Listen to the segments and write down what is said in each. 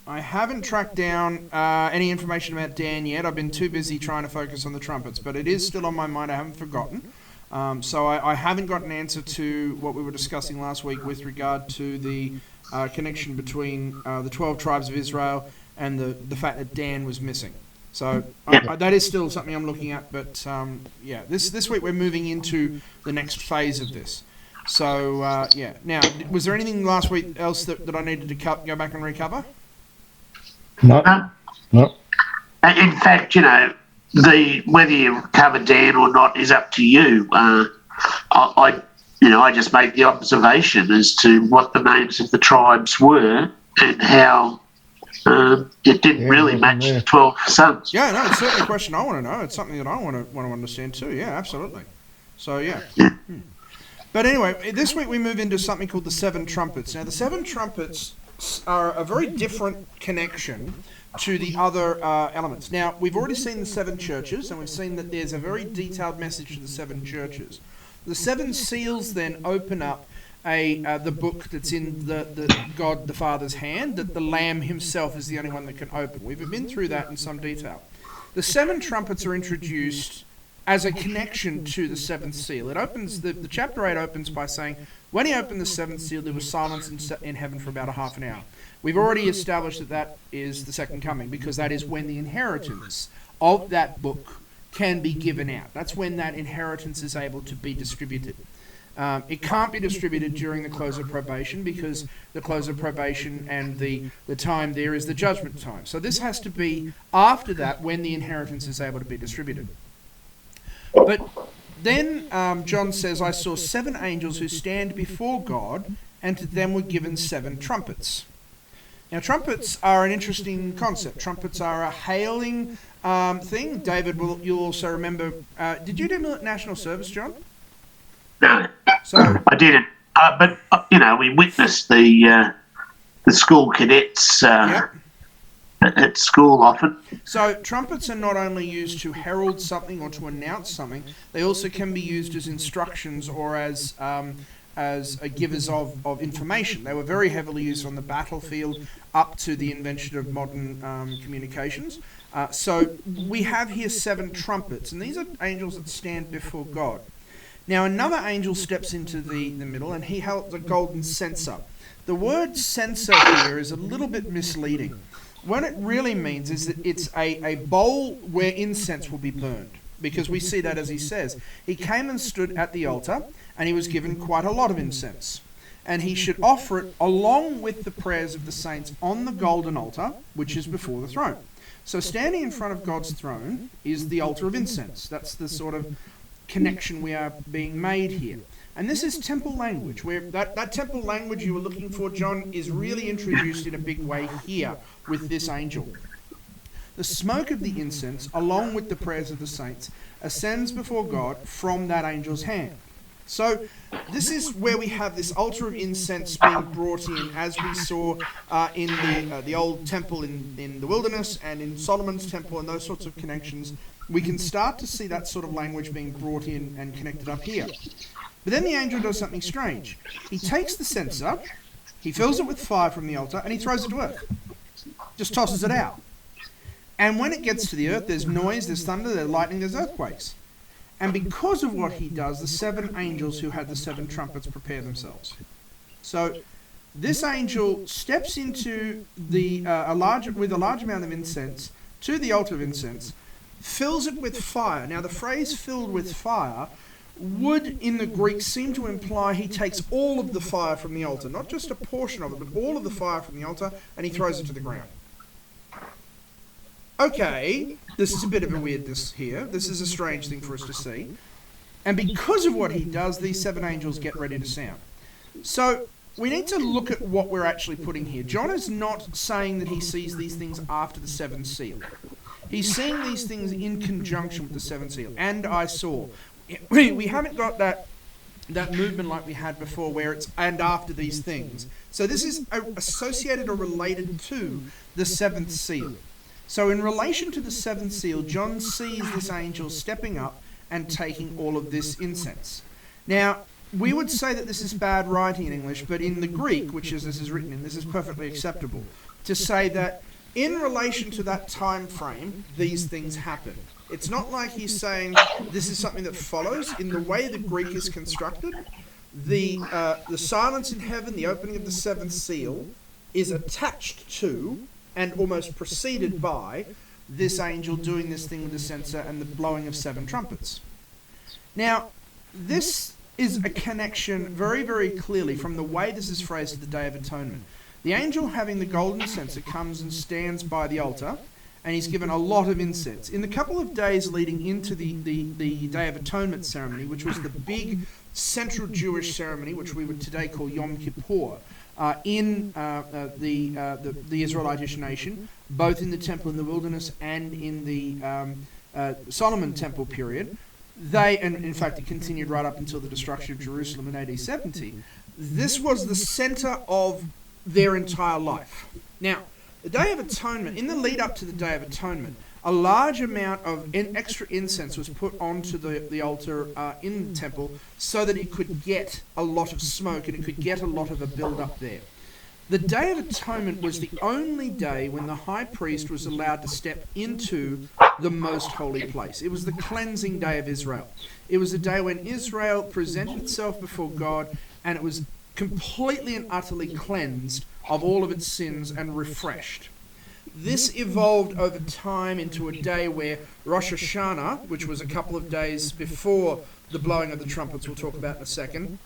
I haven't tracked down any information about Dan yet. I've been too busy trying to focus on the trumpets, but it is still on my mind. I haven't forgotten. So I haven't got an answer to what we were discussing last week with regard to the connection between the 12 tribes of Israel and the fact that Dan was missing. So that is still something I'm looking at. But this week we're moving into the next phase of this. So Now, was there anything last week else that I needed to go back and recover? No. In fact, whether you cover Dan or not is up to you. I just made the observation as to what the names of the tribes were and how it didn't really match the 12 sons. Yeah, no, it's certainly a question I want to know. It's something that I want to understand too. Yeah, absolutely. So yeah. But anyway, this week we move into something called the 7 trumpets. Now, the 7 trumpets are a very different connection to the other elements. Now, we've already seen the 7 churches, and we've seen that there's a very detailed message to the 7 churches. The 7 seals then open up the book that's in the God the Father's hand, that the Lamb himself is the only one that can open. We've been through that in some detail. The 7 trumpets are introduced as a connection to the 7th seal. It opens the chapter 8 opens by saying, when he opened the 7th seal, there was silence in heaven for about a half an hour. We've already established that is the second coming, because that is when the inheritance of that book can be given out. That's when that inheritance is able to be distributed. It can't be distributed during the close of probation, because the close of probation and the time there is the judgment time. So this has to be after that, when the inheritance is able to be distributed. But then John says, I saw 7 angels who stand before God, and to them were given 7 trumpets. Now, trumpets are an interesting concept. Trumpets are a hailing thing. David, you'll also remember, did you do national service, John? No, I didn't. But we witnessed the school cadets at school often. So trumpets are not only used to herald something or to announce something, they also can be used as instructions or as givers of information. They were very heavily used on the battlefield up to the invention of modern communications. So we have here 7 trumpets, and these are angels that stand before God. Now another angel steps into the middle, and he held a golden censer. The word censer here is a little bit misleading. What it really means is that it's a bowl where incense will be burned, because we see that as he says. He came and stood at the altar, and he was given quite a lot of incense. And he should offer it along with the prayers of the saints on the golden altar, which is before the throne. So standing in front of God's throne is the altar of incense. That's the sort of connection we are being made here. And this is temple language, where that temple language you were looking for, John, is really introduced in a big way here with this angel. The smoke of the incense, along with the prayers of the saints, ascends before God from that angel's hand. So this is where we have this altar of incense being brought in, as we saw in the old temple in the wilderness and in Solomon's temple and those sorts of connections. We can start to see that sort of language being brought in and connected up here. But then the angel does something strange. He takes the censer, he fills it with fire from the altar, and he throws it to earth. Just tosses it out. And when it gets to the earth, there's noise, there's thunder, there's lightning, there's earthquakes. And because of what he does, the 7 angels who had the 7 trumpets prepare themselves. So this angel steps into with a large amount of incense to the altar of incense, fills it with fire. Now the phrase filled with fire would in the Greek seem to imply he takes all of the fire from the altar, not just a portion of it, but all of the fire from the altar, and he throws it to the ground. Okay, this is a bit of a weirdness here. This is a strange thing for us to see. And because of what he does, these 7 angels get ready to sound. So we need to look at what we're actually putting here. John is not saying that he sees these things after the 7th seal. He's seeing these things in conjunction with the 7th seal. And I saw. We haven't got that movement like we had before, where it's and after these things. So this is associated or related to the 7th seal. So in relation to the 7th seal, John sees this angel stepping up and taking all of this incense. Now, we would say that this is bad writing in English, but in the Greek, which is this is written in, this is perfectly acceptable. to say that in relation to that time frame, these things happen. It's not like he's saying this is something that follows. In the way the Greek is constructed, the silence in heaven, the opening of the seventh seal, is attached to and almost preceded by this angel doing this thing with the censer and the blowing of 7 trumpets. Now, this is a connection very, very clearly from the way this is phrased at the Day of Atonement. The angel having the golden censer comes and stands by the altar, and he's given a lot of incense. In the couple of days leading into the Day of Atonement ceremony, which was the big central Jewish ceremony, which we would today call Yom Kippur, in the Israelitish nation, both in the temple in the wilderness and in the Solomon temple period, and in fact it continued right up until the destruction of Jerusalem in AD 70, this was the center of their entire life. Now, the Day of Atonement, in the lead up to the Day of Atonement, a large amount of extra incense was put onto the altar in the temple so that it could get a lot of smoke and it could get a lot of a build-up there. The Day of Atonement was the only day when the high priest was allowed to step into the most holy place. It was the cleansing day of Israel. It was a day when Israel presented itself before God and it was completely and utterly cleansed of all of its sins and refreshed. This evolved over time into a day where Rosh Hashanah, which was a couple of days before the blowing of the trumpets, we'll talk about in a second,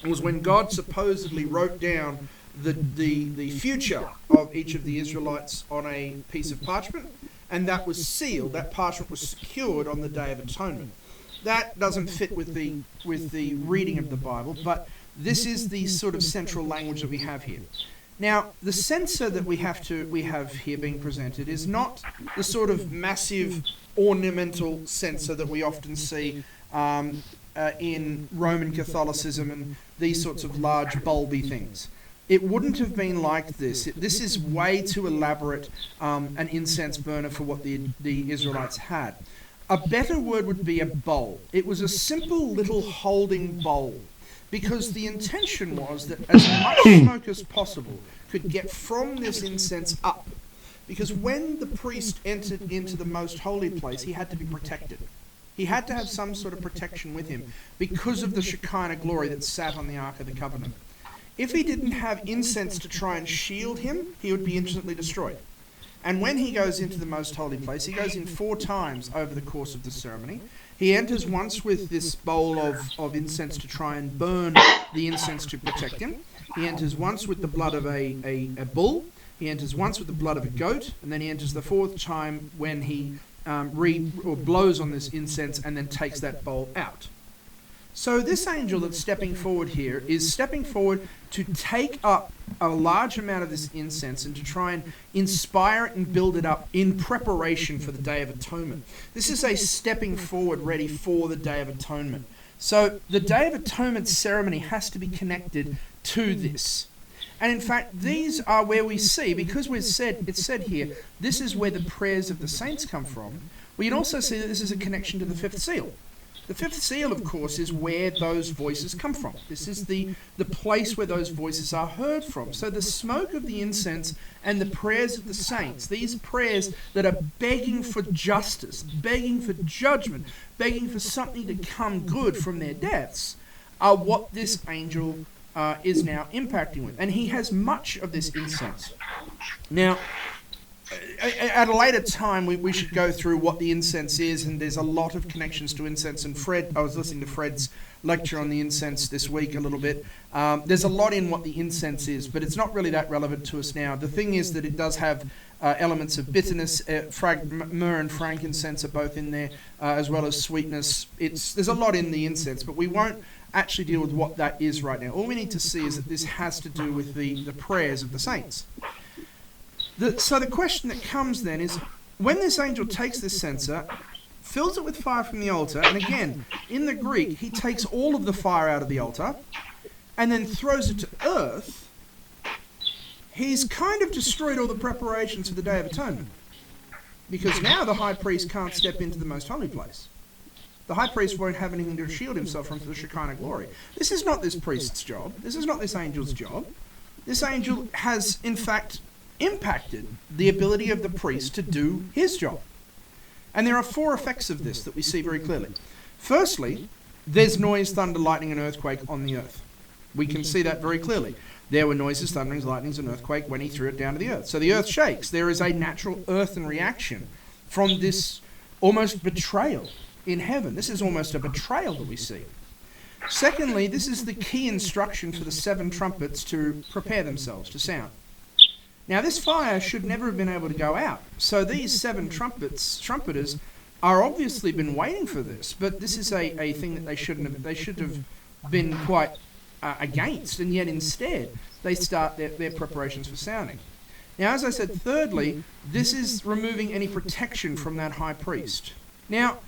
was when God supposedly wrote down the future of each of the Israelites on a piece of parchment, and that was sealed. That parchment was secured on the Day of Atonement. That doesn't fit with the reading of the Bible, but this is the sort of central language that we have here. Now, the censer that we have here being presented is not the sort of massive ornamental censer that we often see in Roman Catholicism and these sorts of large bulby things. It wouldn't have been like this. This is way too elaborate an incense burner for what the Israelites had. A better word would be a bowl. It was a simple little holding bowl, because the intention was that as much smoke as possible could get from this incense up. Because when the priest entered into the most holy place, he had to be protected. He had to have some sort of protection with him because of the Shekinah glory that sat on the Ark of the Covenant. If he didn't have incense to try and shield him, he would be instantly destroyed. And when he goes into the most holy place, he goes in 4 times over the course of the ceremony. He enters once with this bowl of incense to try and burn the incense to protect him. He enters once with the blood of a bull. He enters once with the blood of a goat. And then he enters the 4th time when he blows on this incense and then takes that bowl out. So this angel that's stepping forward here is stepping forward to take up a large amount of this incense and to try and inspire it and build it up in preparation for the Day of Atonement. This is a stepping forward ready for the Day of Atonement. So the Day of Atonement ceremony has to be connected to this. And in fact, these are where we see, because it's said here, this is where the prayers of the saints come from. We can also see that this is a connection to the 5th seal. The 5th seal, of course, is where those voices come from. This is the place where those voices are heard from. So the smoke of the incense and the prayers of the saints, these prayers that are begging for justice, begging for judgment, begging for something to come good from their deaths, are what this angel is now impacting with. And he has much of this incense. Now, at a later time, we should go through what the incense is, and there's a lot of connections to incense. And I was listening to Fred's lecture on the incense this week a little bit. There's a lot in what the incense is, but it's not really that relevant to us now. The thing is that it does have elements of bitterness. Myrrh and frankincense are both in there, as well as sweetness. There's a lot in the incense, but we won't actually deal with what that is right now. All we need to see is that this has to do with the prayers of the saints. So the question that comes then is, when this angel takes this censer, fills it with fire from the altar, and again, in the Greek, he takes all of the fire out of the altar, and then throws it to earth, he's kind of destroyed all the preparations for the Day of Atonement. Because now the high priest can't step into the most holy place. The high priest won't have anything to shield himself from the Shekinah glory. This is not this priest's job. This is not this angel's job. This angel has, in fact, impacted the ability of the priest to do his job. And there are 4 effects of this that we see very clearly. Firstly, there's noise, thunder, lightning, and earthquake on the earth. We can see that very clearly. There were noises, thunderings, lightnings, and earthquake when he threw it down to the earth. So the earth shakes. There is a natural earthen reaction from this almost betrayal in heaven. This is almost a betrayal that we see. Secondly, this is the key instruction for the 7 trumpets to prepare themselves to sound. Now, this fire should never have been able to go out. So these 7 trumpeters are obviously been waiting for this, but this is a thing that they should have been quite against, and yet instead they start their preparations for sounding. Now, as I said, thirdly, this is removing any protection from that high priest. Now,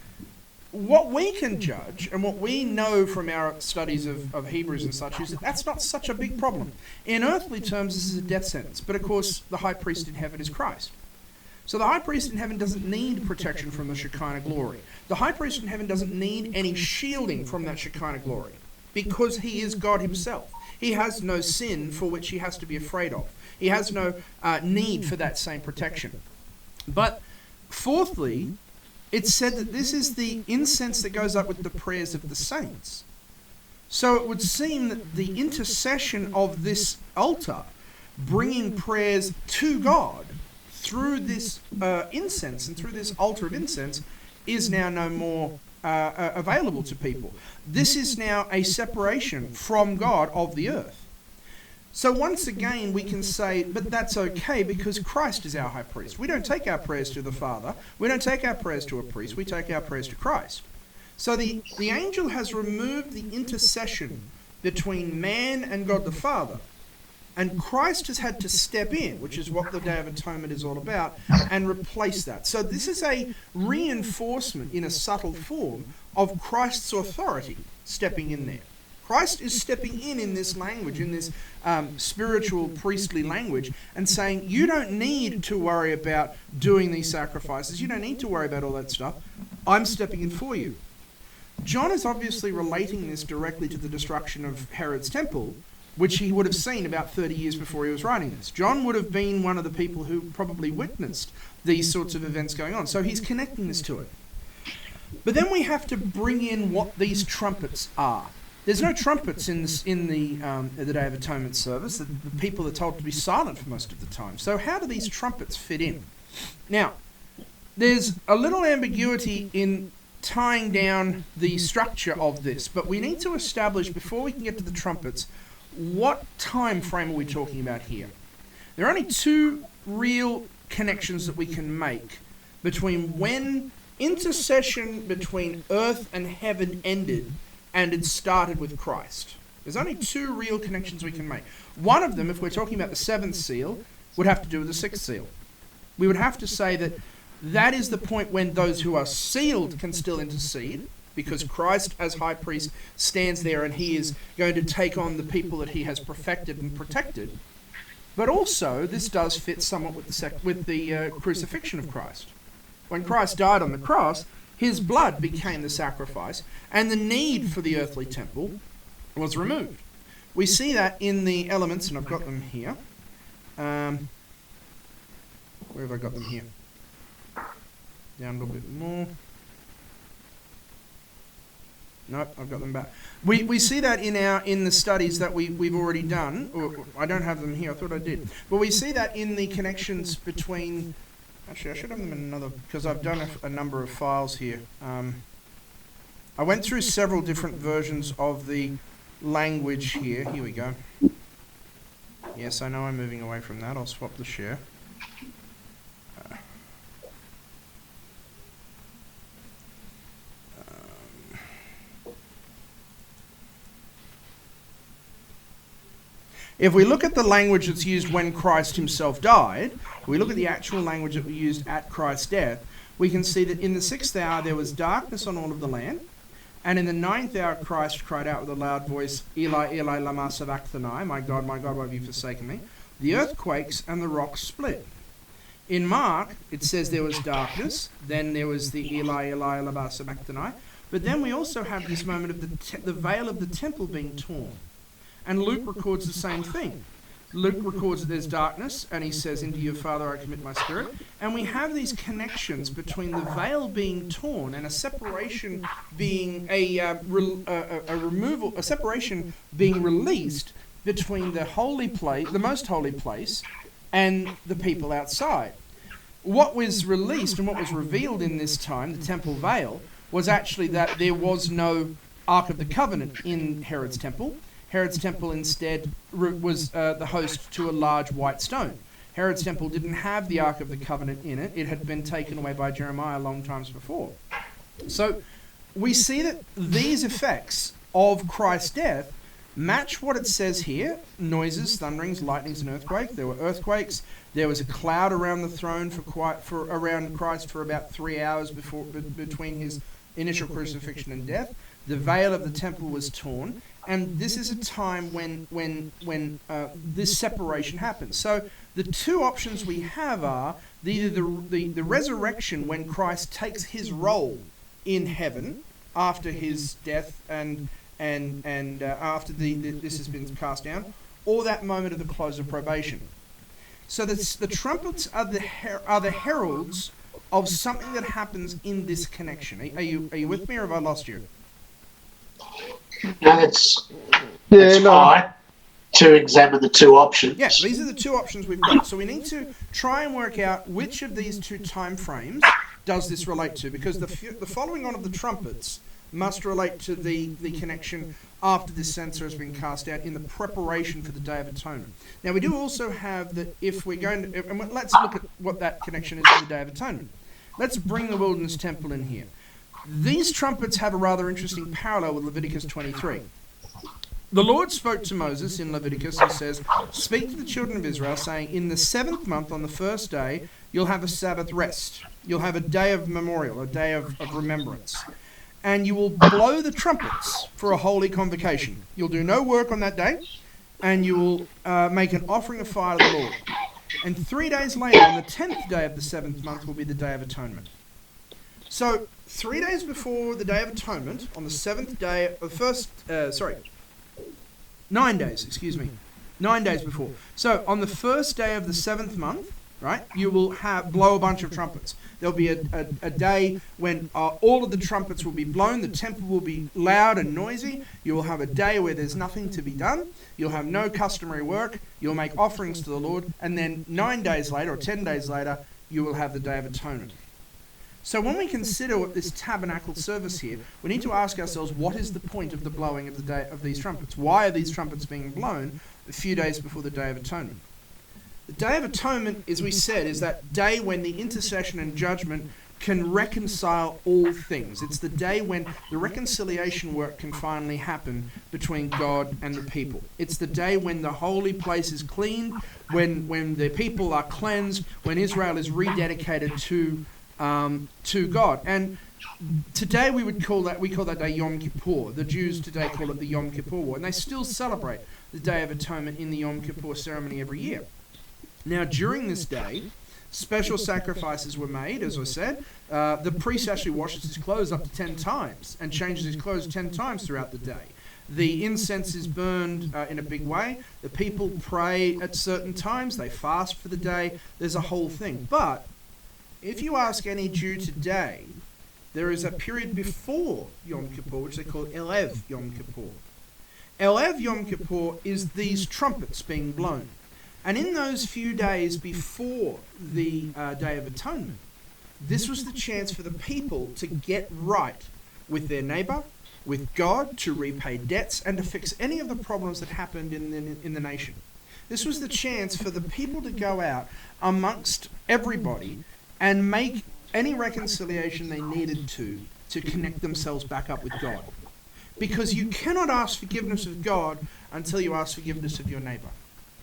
what we can judge and what we know from our studies of Hebrews and such is that that's not such a big problem. In earthly terms, this is a death sentence, but of course the high priest in heaven is Christ. So the high priest in heaven doesn't need protection from the Shekinah glory. The high priest in heaven doesn't need any shielding from that Shekinah glory because he is God himself. He has no sin for which he has to be afraid of. He has no need for that same protection. But fourthly, it's said that this is the incense that goes up with the prayers of the saints. So it would seem that the intercession of this altar, bringing prayers to God through this incense and through this altar of incense, is now no more available to people. This is now a separation from God of the earth. So once again, we can say, but that's okay because Christ is our high priest. We don't take our prayers to the Father. We don't take our prayers to a priest. We take our prayers to Christ. So the angel has removed the intercession between man and God the Father. And Christ has had to step in, which is what the Day of Atonement is all about, and replace that. So this is a reinforcement in a subtle form of Christ's authority stepping in there. Christ is stepping in this language, in this spiritual, priestly language, and saying, you don't need to worry about doing these sacrifices. You don't need to worry about all that stuff. I'm stepping in for you. John is obviously relating this directly to the destruction of Herod's temple, which he would have seen about 30 years before he was writing this. John would have been one of the people who probably witnessed these sorts of events going on. So he's connecting this to it. But then we have to bring in what these trumpets are. There's no trumpets in the Day of Atonement service. The people are told to be silent for most of the time. So how do these trumpets fit in? Now, there's a little ambiguity in tying down the structure of this, but we need to establish, before we can get to the trumpets, what time frame are we talking about here? There are only 2 real connections that we can make between when intercession between earth and heaven ended and it started with Christ. There's only 2 real connections we can make. One of them, if we're talking about the 7th seal, would have to do with the 6th seal. We would have to say that that is the point when those who are sealed can still intercede, because Christ as high priest stands there and he is going to take on the people that he has perfected and protected. But also, this does fit somewhat with the crucifixion of Christ. When Christ died on the cross, his blood became the sacrifice, and the need for the earthly temple was removed. We see that in the elements, and I've got them here. Where have I got them here? Down a little bit more. Nope, I've got them back. We see that in the studies that we've already done. Or I don't have them here. I thought I did. But we see that in the connections between. Actually, I should have them in another, because I've done a number of files here. I went through several different versions of the language here. Here we go. Yes, I know I'm moving away from that. I'll swap the share. If we look at the language that's used when Christ himself died, we look at the actual language that we used at Christ's death, we can see that in the 6th hour there was darkness on all of the land, and in the 9th hour Christ cried out with a loud voice, Eli, Eli, lama sabachthani, my God, why have you forsaken me? The earth quakes and the rocks split. In Mark, it says there was darkness, then there was the Eli, Eli, lama sabachthani, but then we also have this moment of the veil of the temple being torn. And Luke records the same thing. Luke records that there's darkness, and he says, into your Father I commit my spirit. And we have these connections between the veil being torn and a separation being a separation being released between the holy place, the most holy place, and the people outside. What was released and what was revealed in this time, the temple veil, was actually that there was no Ark of the Covenant in Herod's temple. Herod's temple instead was the host to a large white stone. Herod's temple didn't have the Ark of the Covenant in it. It had been taken away by Jeremiah long times before. So we see that these effects of Christ's death match what it says here: noises, thunderings, lightnings, and earthquake. There were earthquakes. There was a cloud around the throne for around Christ for about 3 hours between his initial crucifixion and death. The veil of the temple was torn, and this is a time when this separation happens. So the two options we have are either the resurrection, when Christ takes his role in heaven after his death and after this has been cast down, or that moment of the close of probation. So the trumpets are the heralds of something that happens in this connection. Are you with me, or have I lost you? No, it's fine to examine the two options. Yes, these are the two options we've got. So we need to try and work out which of these two time frames does this relate to, because the following on of the trumpets must relate to the connection after this censer has been cast out in the preparation for the Day of Atonement. Now, we do also have that if we're going to... And let's look at what that connection is to the Day of Atonement. Let's bring the wilderness temple in here. These trumpets have a rather interesting parallel with Leviticus 23. The Lord spoke to Moses in Leviticus and says, "Speak to the children of Israel, saying, in the 7th month, on the first day, you'll have a Sabbath rest. You'll have a day of memorial, a day of remembrance. And you will blow the trumpets for a holy convocation. You'll do no work on that day, and you will make an offering of fire to the Lord. And 3 days later, on the 10th day of the 7th month, will be the Day of Atonement." So 3 days before the Day of Atonement, on the 7th day of the 9 days, excuse me. 9 days before. So on the first day of the 7th month, right, you will blow a bunch of trumpets. There'll be a day when all of the trumpets will be blown. The temple will be loud and noisy. You will have a day where there's nothing to be done. You'll have no customary work. You'll make offerings to the Lord. And then 9 days later, or 10 days later, you will have the Day of Atonement. So when we consider this tabernacle service here, we need to ask ourselves, what is the point of the blowing of these trumpets? Why are these trumpets being blown a few days before the Day of Atonement? The Day of Atonement, as we said, is that day when the intercession and judgment can reconcile all things. It's the day when the reconciliation work can finally happen between God and the people. It's the day when the holy place is cleaned, when the people are cleansed, when Israel is rededicated to God. And today we call that day Yom Kippur. The Jews today call it the Yom Kippur War, and they still celebrate the Day of Atonement in the Yom Kippur ceremony every year. Now, during this day, special sacrifices were made, as I said. The priest actually washes his clothes up to 10 times and changes his clothes 10 times throughout the day. The incense is burned in a big way. The people pray at certain times. They fast for the day. There's a whole thing. But if you ask any Jew today, there is a period before Yom Kippur, which they call Elev Yom Kippur. Elev Yom Kippur is these trumpets being blown. And in those few days before the Day of Atonement, this was the chance for the people to get right with their neighbor, with God, to repay debts, and to fix any of the problems that happened in the nation. This was the chance for the people to go out amongst everybody and make any reconciliation they needed to connect themselves back up with God. Because you cannot ask forgiveness of God until you ask forgiveness of your neighbor.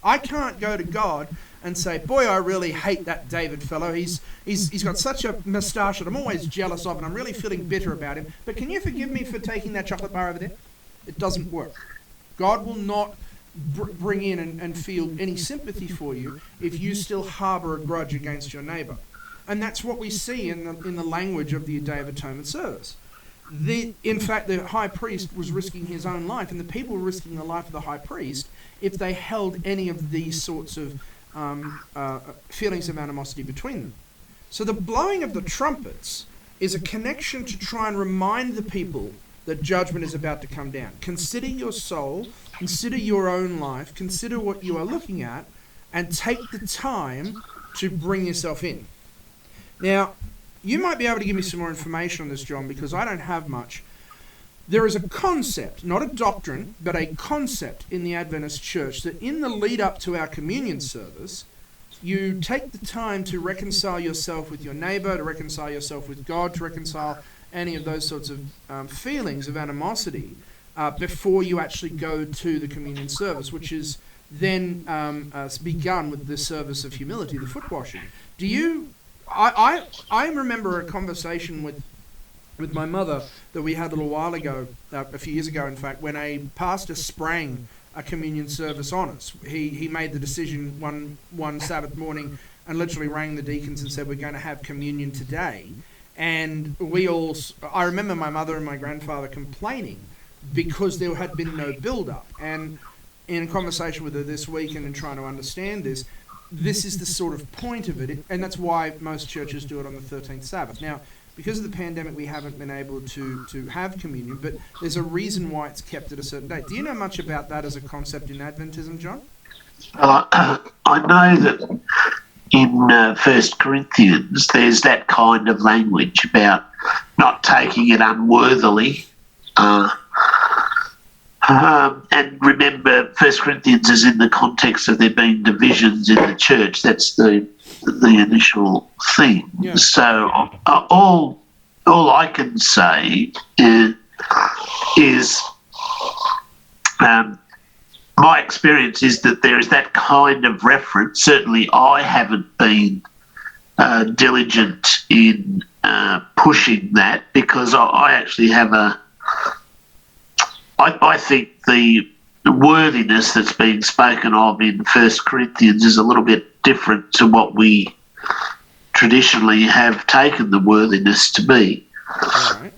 I can't go to God and say, boy, I really hate that David fellow. He's got such a moustache that I'm always jealous of, and I'm really feeling bitter about him. But can you forgive me for taking that chocolate bar over there? It doesn't work. God will not bring in and feel any sympathy for you if you still harbor a grudge against your neighbor. And that's what we see in the language of the Day of Atonement service. In fact, the high priest was risking his own life, and the people were risking the life of the high priest if they held any of these sorts of feelings of animosity between them. So the blowing of the trumpets is a connection to try and remind the people that judgment is about to come down. Consider your soul, consider your own life, consider what you are looking at, and take the time to bring yourself in. Now, you might be able to give me some more information on this, John, because I don't have much. There is a concept, not a doctrine, but a concept in the Adventist Church that in the lead up to our communion service, you take the time to reconcile yourself with your neighbour, to reconcile yourself with God, to reconcile any of those sorts of feelings of animosity before you actually go to the communion service, which is then begun with the service of humility, the foot washing. I remember a conversation with my mother that we had a little while ago, a few years ago in fact, when a pastor sprang a communion service on us. He made the decision one Sabbath morning and literally rang the deacons and said, we're going to have communion today. And I remember my mother and my grandfather complaining because there had been no build-up. And in a conversation with her this week and in trying to understand this is the sort of point of it, and that's why most churches do it on the 13th Sabbath. Now, because of the pandemic, we haven't been able to have communion, but there's a reason why it's kept at a certain date. Do you know much about that as a concept in Adventism, John? I know that in 1 Corinthians, there's that kind of language about not taking it unworthily. And remember, 1 Corinthians is in the context of there being divisions in the church. That's the initial thing. Yeah. So all I can say is my experience is that there is that kind of reference. Certainly I haven't been diligent in pushing that, because I actually have I think the worthiness that's being spoken of in 1 Corinthians is a little bit different to what we traditionally have taken the worthiness to be. Right.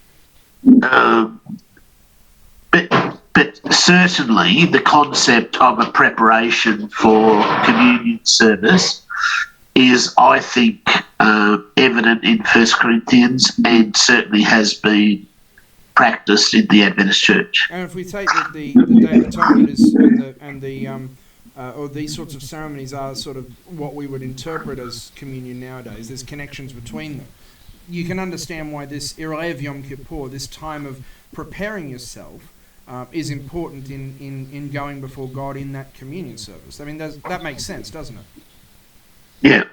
But certainly the concept of a preparation for communion service is, I think, evident in 1 Corinthians, and certainly has been practiced in the Adventist Church. And if we take that the Day of Atonement is or these sorts of ceremonies are sort of what we would interpret as communion nowadays, there's connections between them. You can understand why this Erev Yom Kippur, this time of preparing yourself, is important in going before God in that communion service. I mean, that makes sense, doesn't it? Yeah.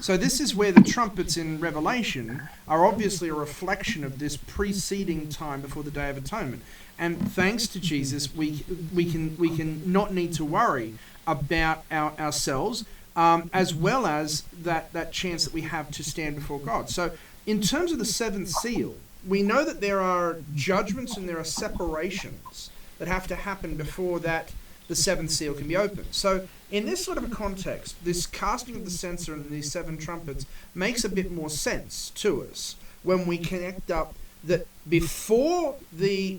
So this is where the trumpets in Revelation are obviously a reflection of this preceding time before the Day of Atonement. And thanks to Jesus, we can not need to worry about ourselves, as well as that chance that we have to stand before God. So in terms of the seventh seal, we know that there are judgments and there are separations that have to happen before that the seventh seal can be opened. So in this sort of a context, this casting of the censer and these seven trumpets makes a bit more sense to us when we connect up that before the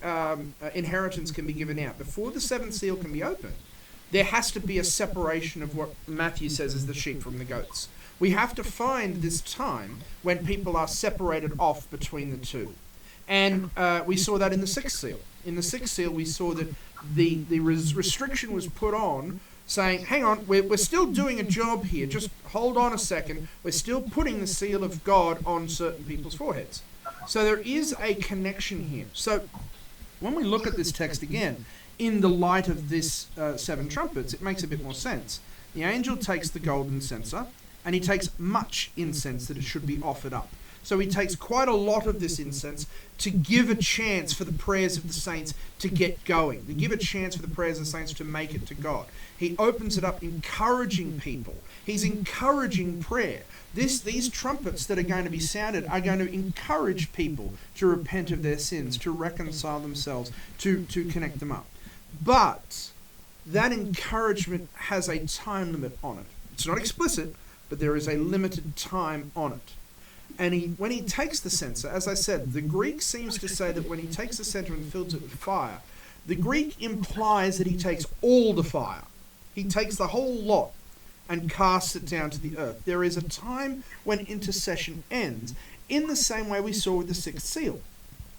inheritance can be given out, before the seventh seal can be opened, there has to be a separation of what Matthew says is the sheep from the goats. We have to find this time when people are separated off between the two. And we saw that in the sixth seal. In the sixth seal, we saw that the restriction was put on, saying, hang on, we're still doing a job here. Just hold on a second. We're still putting the seal of God on certain people's foreheads. So there is a connection here. So when we look at this text again, in the light of this seven trumpets, it makes a bit more sense. The angel takes the golden censer, and he takes much incense that it should be offered up. So he takes quite a lot of this incense to give a chance for the prayers of the saints to get going, to give a chance for the prayers of the saints to make it to God. He opens it up, encouraging people. He's encouraging prayer. These trumpets that are going to be sounded are going to encourage people to repent of their sins, to reconcile themselves, to connect them up. But that encouragement has a time limit on it. It's not explicit, but there is a limited time on it. And when he takes the censer, as I said, the Greek seems to say that when he takes the censer and fills it with fire, the Greek implies that he takes all the fire. He takes the whole lot and casts it down to the earth. There is a time when intercession ends, in the same way we saw with the sixth seal.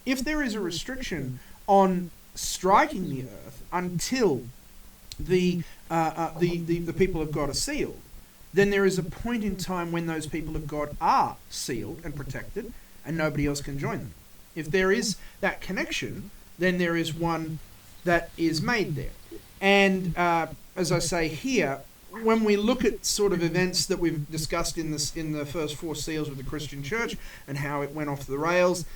If there is a restriction on striking the earth until the people of God are sealed, then there is a point in time when those people of God are sealed and protected, and nobody else can join them. If there is that connection, then there is one that is made there. And as I say here, when we look at sort of events that we've discussed in the first four seals with the Christian church and how it went off the rails,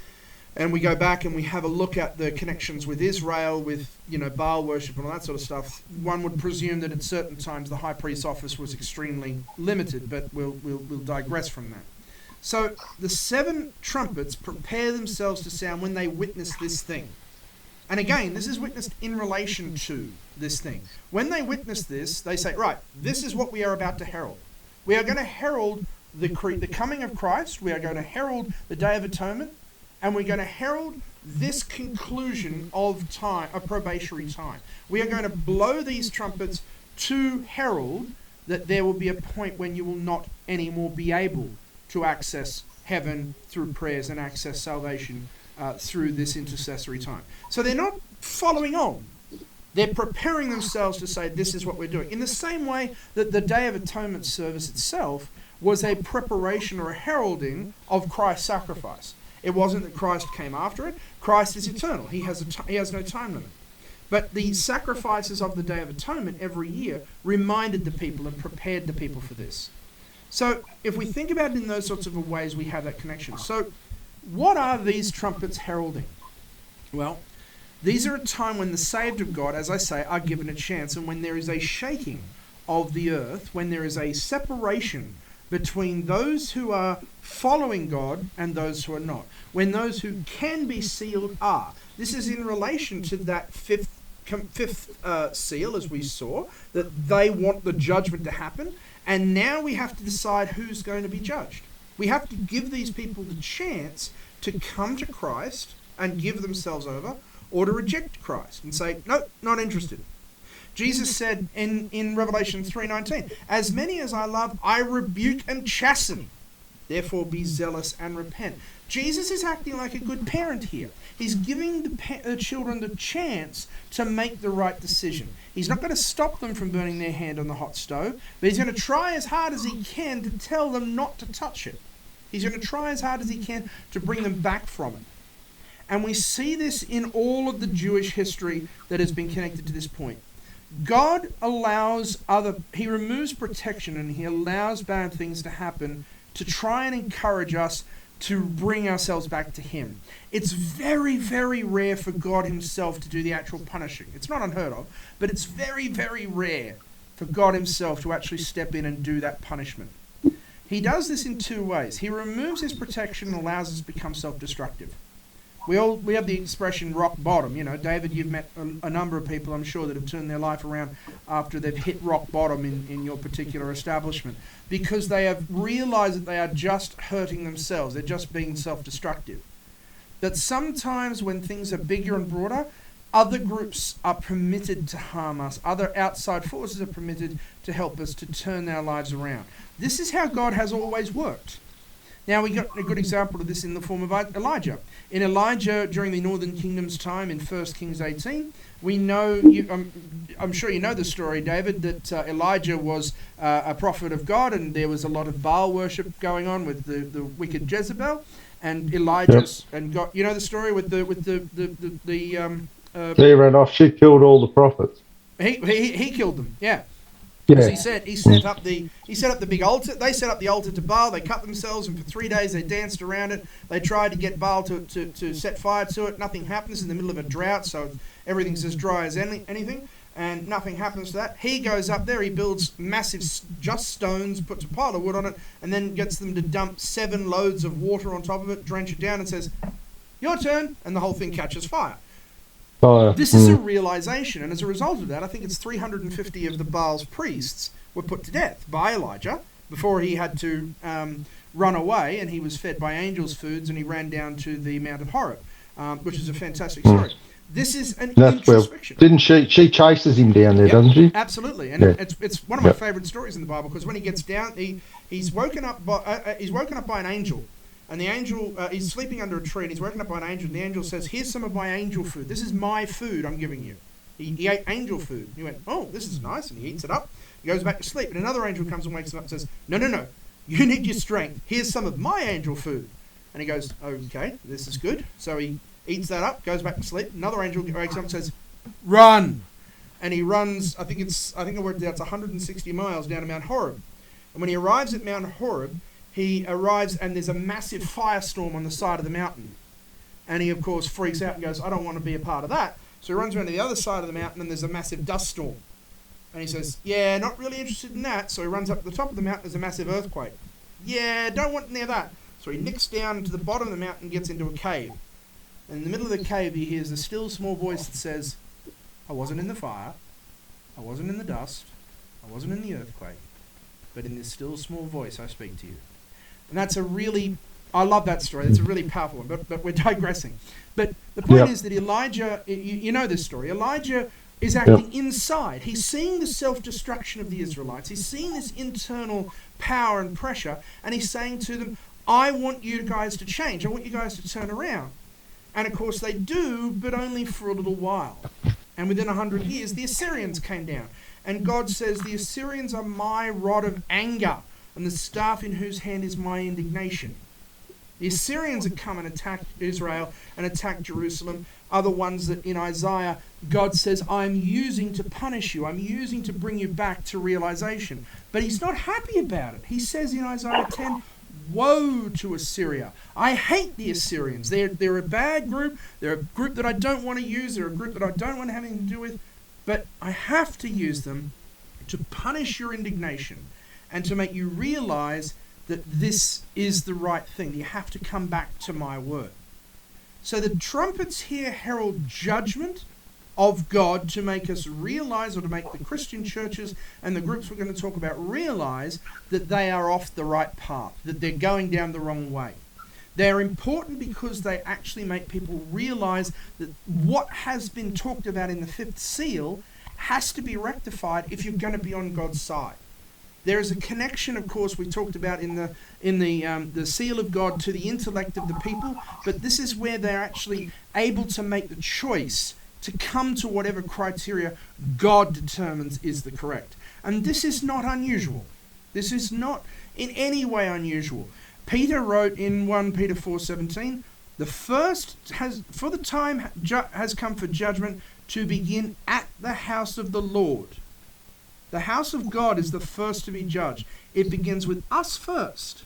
and we go back and we have a look at the connections with Israel, with Baal worship and all that sort of stuff, one would presume that at certain times the high priest's office was extremely limited, but we'll digress from that. So the 7 trumpets prepare themselves to sound when they witness this thing. And again, this is witnessed in relation to this thing. When they witness this, they say, right, this is what we are about to herald. We are going to herald the coming of Christ. We are going to herald the Day of Atonement. And we're going to herald this conclusion of time, a probationary time. We are going to blow these trumpets to herald that there will be a point when you will not anymore be able to access heaven through prayers and access salvation through this intercessory time. So they're not following on. They're preparing themselves to say, this is what we're doing. In the same way that the Day of Atonement service itself was a preparation or a heralding of Christ's sacrifice. It wasn't that Christ came after it. Christ is eternal. He has no time limit. But the sacrifices of the Day of Atonement every year reminded the people and prepared the people for this. So if we think about it in those sorts of ways, we have that connection. So what are these trumpets heralding? Well, these are a time when the saved of God, as I say, are given a chance, and when there is a shaking of the earth, when there is a separation between those who are following God and those who are not. When those who can be sealed are. This is in relation to that fifth seal, as we saw, that they want the judgment to happen, and now we have to decide who's going to be judged. We have to give these people the chance to come to Christ and give themselves over, or to reject Christ and say, no, not interested. Jesus said in Revelation 3:19, as many as I love, I rebuke and chasten. Therefore be zealous and repent. Jesus is acting like a good parent here. He's giving the children the chance to make the right decision. He's not going to stop them from burning their hand on the hot stove, but he's going to try as hard as he can to tell them not to touch it. He's going to try as hard as he can to bring them back from it. And we see this in all of the Jewish history that has been connected to this point. God he removes protection and he allows bad things to happen to try and encourage us to bring ourselves back to him. It's very, very rare for God himself to do the actual punishing. It's not unheard of, but it's very, very rare for God himself to actually step in and do that punishment. He does this in 2 ways. He removes his protection and allows us to become self-destructive. We have the expression rock bottom. David, you've met a number of people, I'm sure, that have turned their life around after they've hit rock bottom in your particular establishment, because they have realized that they are just hurting themselves. They're just being self-destructive. That sometimes when things are bigger and broader, other groups are permitted to harm us. Other outside forces are permitted to help us to turn our lives around. This is how God has always worked. Now, we got a good example of this in the form of Elijah. In Elijah, during the Northern Kingdom's time in 1 Kings 18, we know, I'm sure you know the story, David, that Elijah was a prophet of God, and there was a lot of Baal worship going on with the wicked Jezebel, and Elijah, and God, you know the story with He ran off, she killed all the prophets. He killed them, yeah. Yeah. He set up the big altar. They set up the altar to Baal. They cut themselves, and for 3 days they danced around it. They tried to get Baal to set fire to it. Nothing happens. In the middle of a drought, so everything's as dry as anything, and nothing happens to that. He goes up there. He builds massive just stones, puts a pile of wood on it, and then gets them to dump 7 loads of water on top of it, drench it down, and says, "Your turn," and the whole thing catches fire. This is a realization, and as a result of that, I think it's 350 of the Baal's priests were put to death by Elijah before he had to run away, and he was fed by angels' foods, and he ran down to the Mount of Horeb, which is a fantastic story. This is an introspection. Didn't she? She chases him down there, doesn't she? Absolutely, and it's one of my favourite stories in the Bible, because when he gets down, he's woken up by an angel, and the angel he's sleeping under a tree, and he's woken up by an angel, and the angel says, "Here's some of my angel food. This is my food I'm giving you." He ate angel food. He went, "Oh, this is nice," and he eats it up. He goes back to sleep, and another angel comes and wakes him up and says, "No, you need your strength. Here's some of my angel food." And he goes, "Okay, this is good." So he eats that up, goes back to sleep. Another angel wakes up and says, "Run!" And he runs. I think I worked out it's 160 miles down to Mount Horeb. And when he arrives at Mount Horeb, he arrives and there's a massive firestorm on the side of the mountain. And he, of course, freaks out and goes, "I don't want to be a part of that." So he runs around to the other side of the mountain and there's a massive dust storm. And he says, "Yeah, not really interested in that." So he runs up to the top of the mountain, there's a massive earthquake. "Yeah, don't want near that." So he nicks down to the bottom of the mountain and gets into a cave. And in the middle of the cave, he hears a still small voice that says, "I wasn't in the fire, I wasn't in the dust, I wasn't in the earthquake, but in this still small voice I speak to you." And that's I love that story. It's a really powerful one, but we're digressing. But the point is that Elijah, you know this story, Elijah is acting inside. He's seeing the self-destruction of the Israelites. He's seeing this internal power and pressure, and he's saying to them, "I want you guys to change. I want you guys to turn around." And of course they do, but only for a little while. And within 100 years, the Assyrians came down. And God says, "The Assyrians are my rod of anger, and the staff in whose hand is my indignation." The Assyrians had come and attacked Israel and attacked Jerusalem, are the ones that in Isaiah, God says, "I'm using to punish you. I'm using to bring you back to realization." But he's not happy about it. He says in Isaiah 10, "Woe to Assyria. I hate the Assyrians. They're a bad group. They're a group that I don't want to use. They're a group that I don't want to have anything to do with. But I have to use them to punish your indignation and to make you realize that this is the right thing. You have to come back to my word." So the trumpets here herald judgment of God to make us realize, or to make the Christian churches and the groups we're going to talk about realize that they are off the right path, that they're going down the wrong way. They're important because they actually make people realize that what has been talked about in the fifth seal has to be rectified if you're going to be on God's side. There is a connection, of course, we talked about in the seal of God to the intellect of the people, but this is where they're actually able to make the choice to come to whatever criteria God determines is the correct. And this is not unusual. This is not in any way unusual. Peter wrote in 1 Peter 4:17, "The first for the time has come for judgment to begin at the house of the Lord." The house of God is the first to be judged. It begins with us first,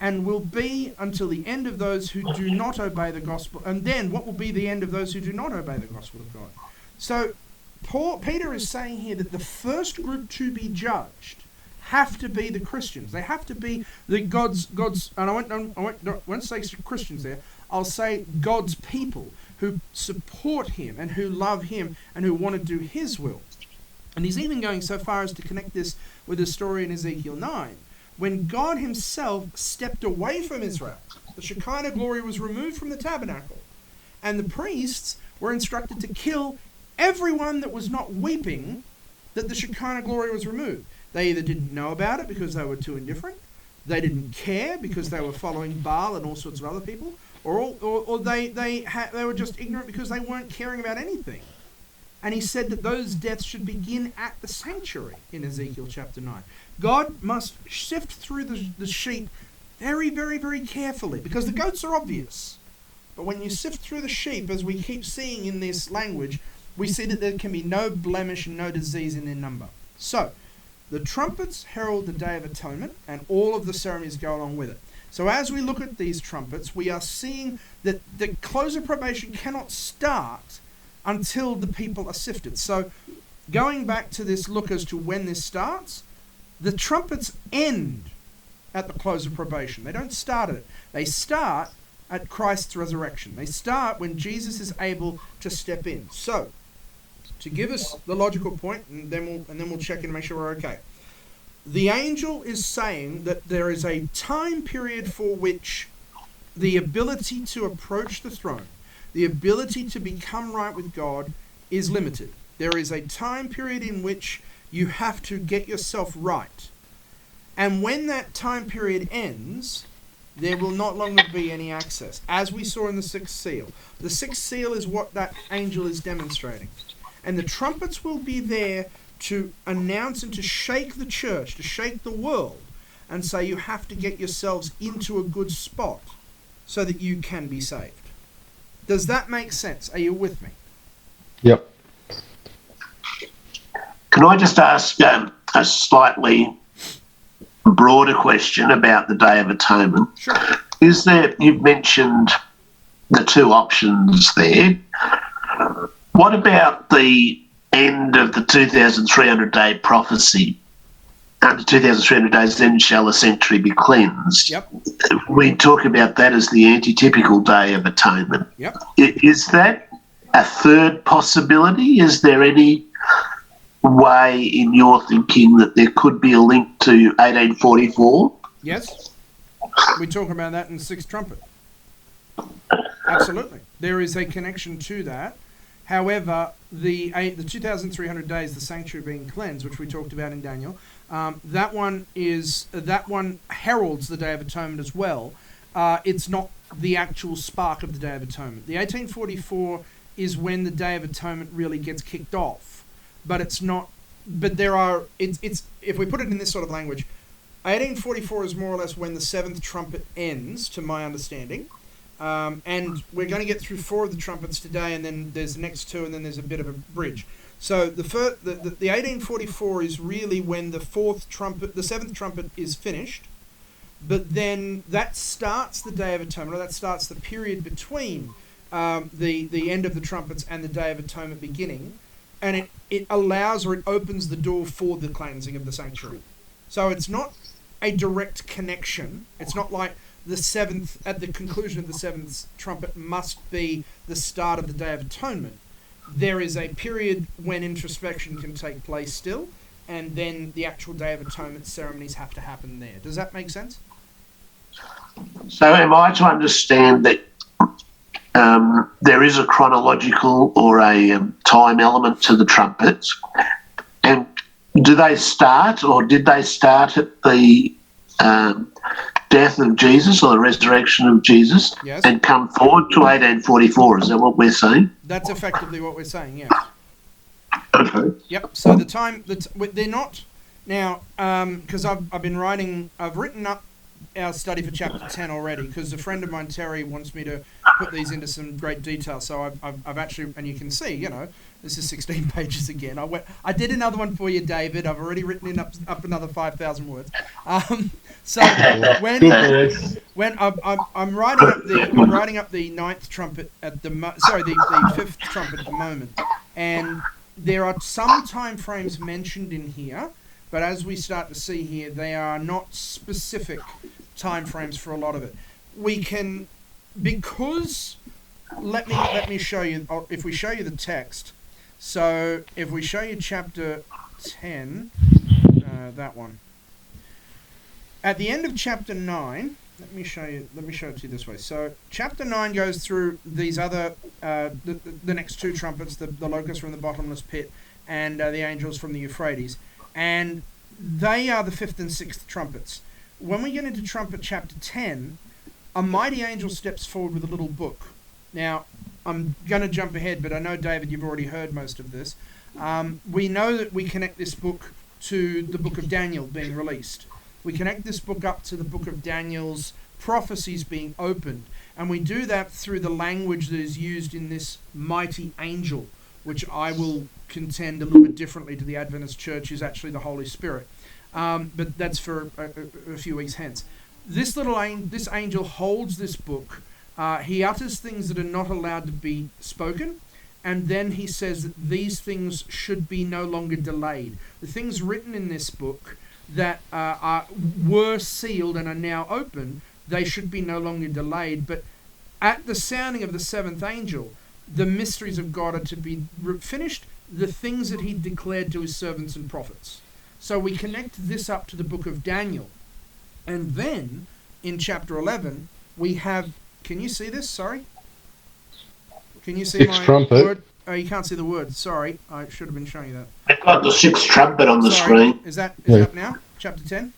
and will be until the end of those who do not obey the gospel. And then what will be the end of those who do not obey the gospel of God? So Peter is saying here that the first group to be judged have to be the Christians. They have to be the God's, and I won't say Christians there. I'll say God's people who support him and who love him and who want to do his will. And he's even going so far as to connect this with a story in Ezekiel 9. When God himself stepped away from Israel, the Shekinah glory was removed from the tabernacle, and the priests were instructed to kill everyone that was not weeping that the Shekinah glory was removed. They either didn't know about it because they were too indifferent, they didn't care because they were following Baal and all sorts of other people, or they were just ignorant because they weren't caring about anything. And he said that those deaths should begin at the sanctuary in Ezekiel chapter 9. God must sift through the sheep very, very, very carefully, because the goats are obvious. But when you sift through the sheep, as we keep seeing in this language, we see that there can be no blemish and no disease in their number. So, the trumpets herald the Day of Atonement, and all of the ceremonies go along with it. So as we look at these trumpets, we are seeing that the close of probation cannot start until the people are sifted. So going back to this look as to when this starts, the trumpets end at the close of probation. They don't start at it. They start at Christ's resurrection. They start when Jesus is able to step in. So, to give us the logical point, and then we'll check in and make sure we're okay. the angel is saying that there is a time period for which the ability to approach the throne, the ability to become right with God, is limited. There is a time period in which you have to get yourself right. And when that time period ends, there will no longer be any access, as we saw in the sixth seal. The sixth seal is what that angel is demonstrating. And the trumpets will be there to announce and to shake the church, to shake the world, and say you have to get yourselves into a good spot so that you can be saved. Does that make sense? Are you with me? Yep. Can I just ask a slightly broader question about the Day of Atonement? Sure. Is there, you've mentioned the two options there. What about the end of the 2,300-day prophecy? Under 2,300 days, then shall the sanctuary be cleansed. Yep. We talk about that as the antitypical Day of Atonement. Yep. Is that a third possibility? Is there any way in your thinking that there could be a link to 1844? Yes. We talk about that in the sixth trumpet. Absolutely. There is a connection to that. However, the 2,300 days, the sanctuary being cleansed, which we talked about in Daniel, that one heralds the Day of Atonement as well. It's not the actual spark of the Day of Atonement. The 1844 is when the Day of Atonement really gets kicked off, but it's not. But there are. It's if we put it in this sort of language, 1844 is more or less when the seventh trumpet ends, to my understanding. And we're going to get through 4 of the trumpets today, and then there's the next 2, and then there's a bit of a bridge. So the 1844 is really when the seventh trumpet is finished, but then that starts the Day of Atonement, or that starts the period between the end of the trumpets and the Day of Atonement beginning, and it allows, or it opens the door for the cleansing of the sanctuary. So it's not a direct connection. It's not like the seventh, at the conclusion of the seventh trumpet must be the start of the Day of Atonement. There is a period when introspection can take place still, and then the actual Day of Atonement ceremonies have to happen there. Does that make sense? So am I to understand that there is a chronological or a time element to the trumpets, and do they start, or did they start at the death of Jesus or the resurrection of Jesus, yes, and come forward to 1844? Is that what we're saying? That's effectively what we're saying, yes. Okay. Yep. So the time they're not now, because I've written up our study for chapter 10 already, because a friend of mine, Terry, wants me to put these into some great detail. So I've actually, and you can see, this is 16 pages again. I did another one for you, David. I've already written up another 5,000 words. So when I'm writing up the ninth trumpet at the fifth trumpet at the moment, and there are some time frames mentioned in here, but as we start to see here, they are not specific time frames for a lot of it. We can, because let me show you. If we show you the text, so if we show you chapter 10, that one. At the end of chapter 9, let me show it to you this way. So chapter 9 goes through these other, the next 2 trumpets, the locusts from the bottomless pit and the angels from the Euphrates. And they are the 5th and 6th trumpets. When we get into trumpet chapter 10, a mighty angel steps forward with a little book. Now, I'm going to jump ahead, but I know, David, you've already heard most of this. We know that we connect this book to the book of Daniel being released. We connect this book up to the book of Daniel's prophecies being opened. And we do that through the language that is used in this mighty angel, which I will contend a little bit differently to the Adventist Church is actually the Holy Spirit. But that's for a few weeks hence. This angel holds this book. He utters things that are not allowed to be spoken, and then he says that these things should be no longer delayed. The things written in this book that were sealed and are now open, they should be no longer delayed. But at the sounding of the 7th angel, the mysteries of God are to be finished, the things that he declared to his servants and prophets. So we connect this up to the book of Daniel. And then, in chapter 11, we have... Can you see this? Sorry? Can you see Sixth my trumpet. word? Oh, you can't see the word. Sorry. I should have been showing you that. I've got the sixth trumpet on the screen. Is that up now? Chapter 10?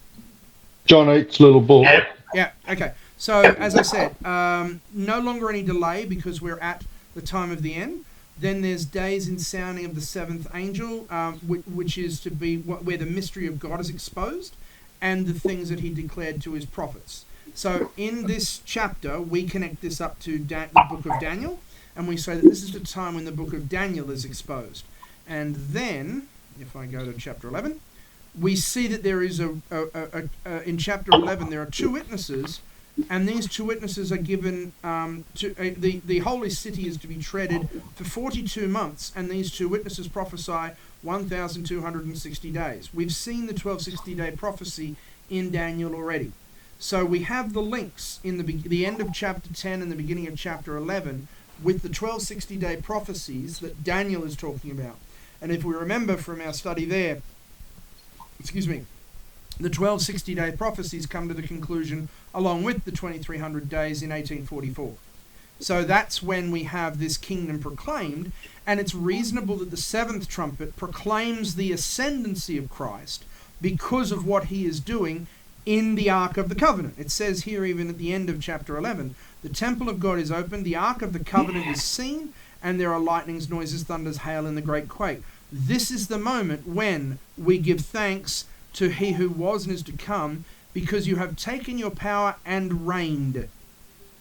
John Eates' little book. Yeah, okay. So, as I said, no longer any delay because we're at the time of the end. Then there's days in sounding of the seventh angel, which is to be where the mystery of God is exposed and the things that he declared to his prophets. So in this chapter, we connect this up to the book of Daniel, and we say that this is the time when the book of Daniel is exposed. And then, if I go to chapter 11, we see that there is in chapter 11, there are two witnesses, and these two witnesses are given the holy city is to be treaded for 42 months, and these two witnesses prophesy 1,260 days. We've seen the 1260-day prophecy in Daniel already. So we have the links in the end of chapter 10 and the beginning of chapter 11 with the 1260-day prophecies that Daniel is talking about. And if we remember from our study there, the 1260-day prophecies come to the conclusion along with the 2300 days in 1844. So that's when we have this kingdom proclaimed, and it's reasonable that the seventh trumpet proclaims the ascendancy of Christ because of what he is doing in the Ark of the Covenant. It says here even at the end of chapter 11, the temple of God is opened, the Ark of the Covenant is seen, and there are lightnings, noises, thunders, hail, and the great quake. This is the moment when we give thanks to he who was and is to come, because you have taken your power and reigned.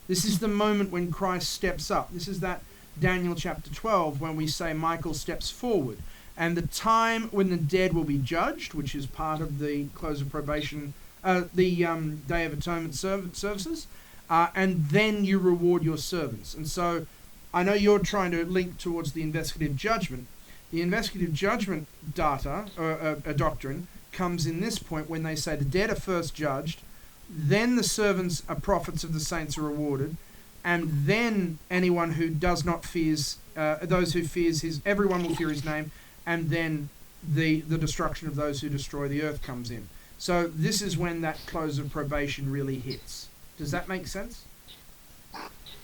This is the moment when Christ steps up. This is that Daniel chapter 12 when we say Michael steps forward. And the time when the dead will be judged, which is part of the close of probation, the Day of Atonement services, and then you reward your servants. And so I know you're trying to link towards the investigative judgment. The investigative judgment doctrine comes in this point when they say the dead are first judged, then the servants are prophets of the saints are rewarded, and then anyone who does not fears, those who fears his, everyone will fear his name, and then the destruction of those who destroy the earth comes in. So this is when that close of probation really hits. Does that make sense?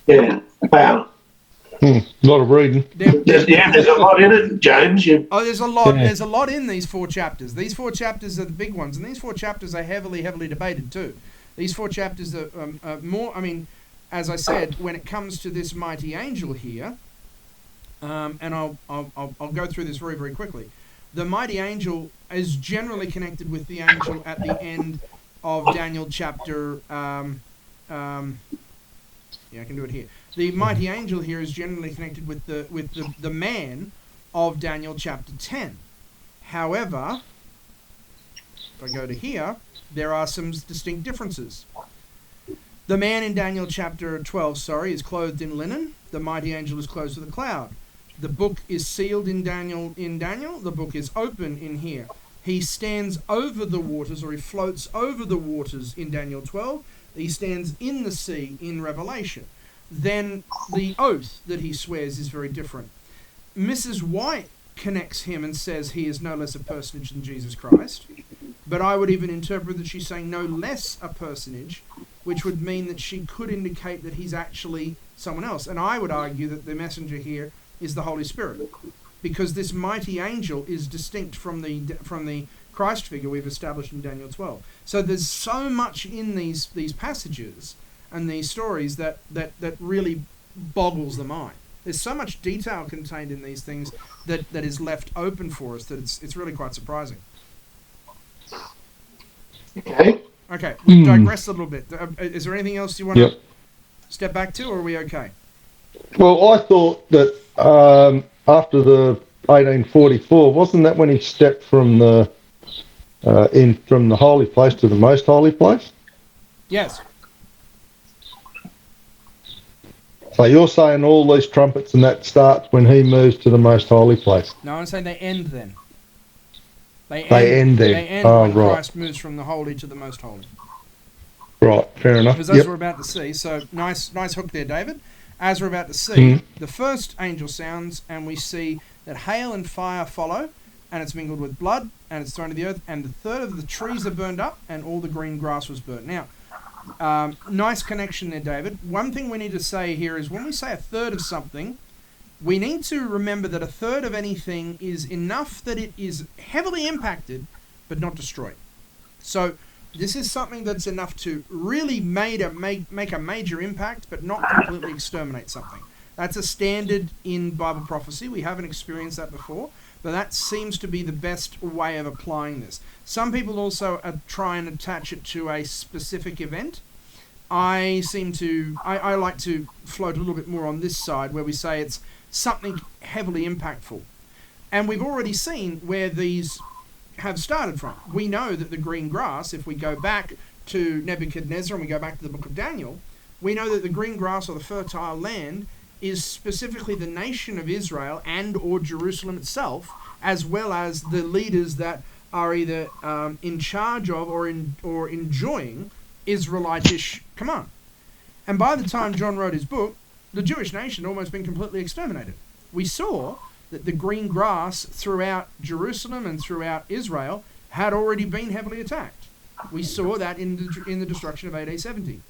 Yeah. Wow. A lot of reading. There's a lot in it, James. There's a lot. Yeah. There's a lot in these 4 chapters. These 4 chapters are the big ones, and these 4 chapters are heavily debated too. These 4 chapters are more. I mean, as I said, when it comes to this mighty angel here, and I'll go through this very, very quickly. The mighty angel is generally connected with the angel at the end of Daniel chapter. I can do it here. The mighty angel here is generally connected with the man of Daniel chapter 10. However, if I go to here, there are some distinct differences. The man in Daniel chapter 12, is clothed in linen. The mighty angel is clothed with a cloud. The book is sealed in Daniel. The book is open in here. He stands over the waters, or he floats over the waters in Daniel 12. He stands in the sea in Revelation. Then the oath that he swears is very different. Mrs. White connects him and says he is no less a personage than Jesus Christ. But I would even interpret that she's saying no less a personage, which would mean that she could indicate that he's actually someone else. And I would argue that the messenger here is the Holy Spirit, because this mighty angel is distinct from the Christ figure we've established in Daniel 12. So there's so much in these passages and these stories that really boggles the mind. There's so much detail contained in these things that is left open for us that it's really quite surprising. Okay, we've digressed a little bit. Is there anything else you want to step back to, or are we okay? Well, I thought that after the 1844, wasn't that when he stepped from the holy place to the most holy place? Yes. So you're saying all these trumpets and that starts when he moves to the most holy place? No, I'm saying they end then. They end there. They end when Christ moves from the holy to the most holy. Right, fair enough. Because as we're about to see, so nice hook there, David. As we're about to see, the first angel sounds, and we see that hail and fire follow, and it's mingled with blood, and it's thrown to the earth, and the third of the trees are burned up, and all the green grass was burnt. Now, nice connection there, David. One thing we need to say here is when we say a third of something, we need to remember that a third of anything is enough that it is heavily impacted, but not destroyed. So this is something that's enough to really make a major impact, but not completely exterminate something. That's a standard in Bible prophecy. We haven't experienced that before, but that seems to be the best way of applying this. Some people also try and attach it to a specific event. I like to float a little bit more on this side, where we say it's something heavily impactful. And we've already seen where these have started from. We know that the green grass, if we go back to Nebuchadnezzar and we go back to the book of Daniel, we know that the green grass, or the fertile land, is specifically the nation of Israel and or Jerusalem itself, as well as the leaders that are either in charge of or enjoying Israelitish command. And by the time John wrote his book, the Jewish nation had almost been completely exterminated. We saw that the green grass throughout Jerusalem and throughout Israel had already been heavily attacked. We saw that in the destruction of AD 70.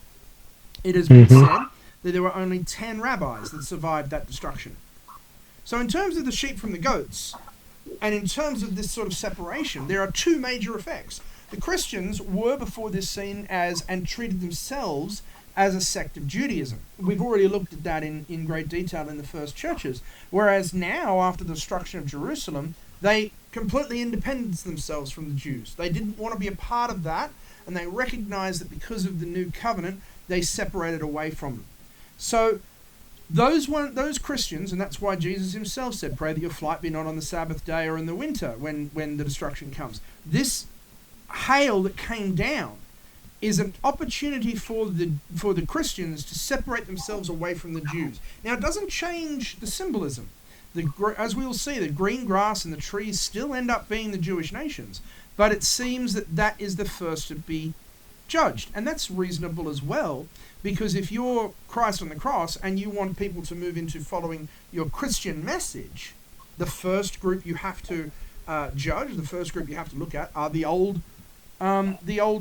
It has been said that there were only 10 rabbis that survived that destruction. So in terms of the sheep from the goats, and in terms of this sort of separation, there are two major effects. The Christians were before this seen as, and treated themselves as, a sect of Judaism. We've already looked at that in great detail in the first churches. Whereas now, after the destruction of Jerusalem, they completely independence themselves from the Jews. They didn't want to be a part of that, and they recognized that because of the new covenant, they separated away from them. So those Christians, and that's why Jesus himself said, pray that your flight be not on the Sabbath day or in the winter when the destruction comes. This hail that came down is an opportunity for the Christians to separate themselves away from the Jews. Now, it doesn't change the symbolism. As we will see, the green grass and the trees still end up being the Jewish nations, but it seems that is the first to be judged. And that's reasonable as well, because if you're Christ on the cross and you want people to move into following your Christian message, the first group you have to judge, the first group you have to look at are the old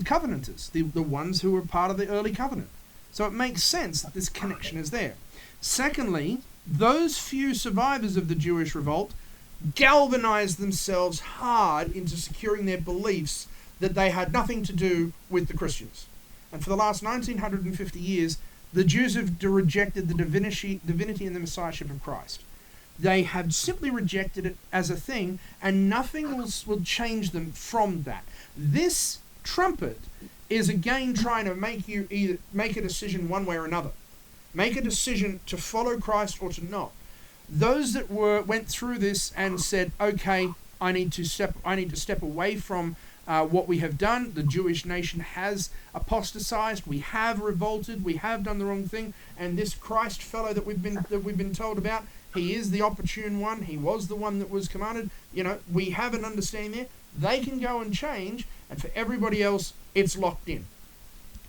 covenanters, the ones who were part of the early covenant. So it makes sense that this connection is there. Secondly, those few survivors of the Jewish revolt galvanized themselves hard into securing their beliefs that they had nothing to do with the Christians. And for the last 1950 years, the Jews have rejected the divinity and the messiahship of Christ. They have simply rejected it as a thing, and nothing will change them from that. This trumpet is again trying to make you either make a decision one way or another. Make a decision to follow Christ or to not. Those that went through this and said, okay, I need to step away from what we have done. The Jewish nation has apostatized. We have revolted. We have done the wrong thing. And this Christ fellow that we've been told about, he is the opportune one. He was the one that was commanded. We have an understanding there. They can go and change, and for everybody else, it's locked in.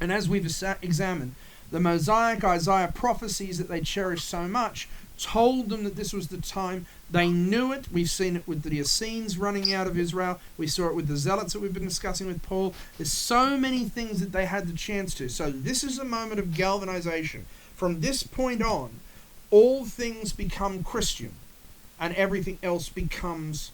And as we've examined, the Mosaic Isaiah prophecies that they cherish so much told them that this was the time. They knew it. We've seen it with the Essenes running out of Israel. We saw it with the Zealots that we've been discussing with Paul. There's so many things that they had the chance to. So this is a moment of galvanization. From this point on, all things become Christian, and everything else becomes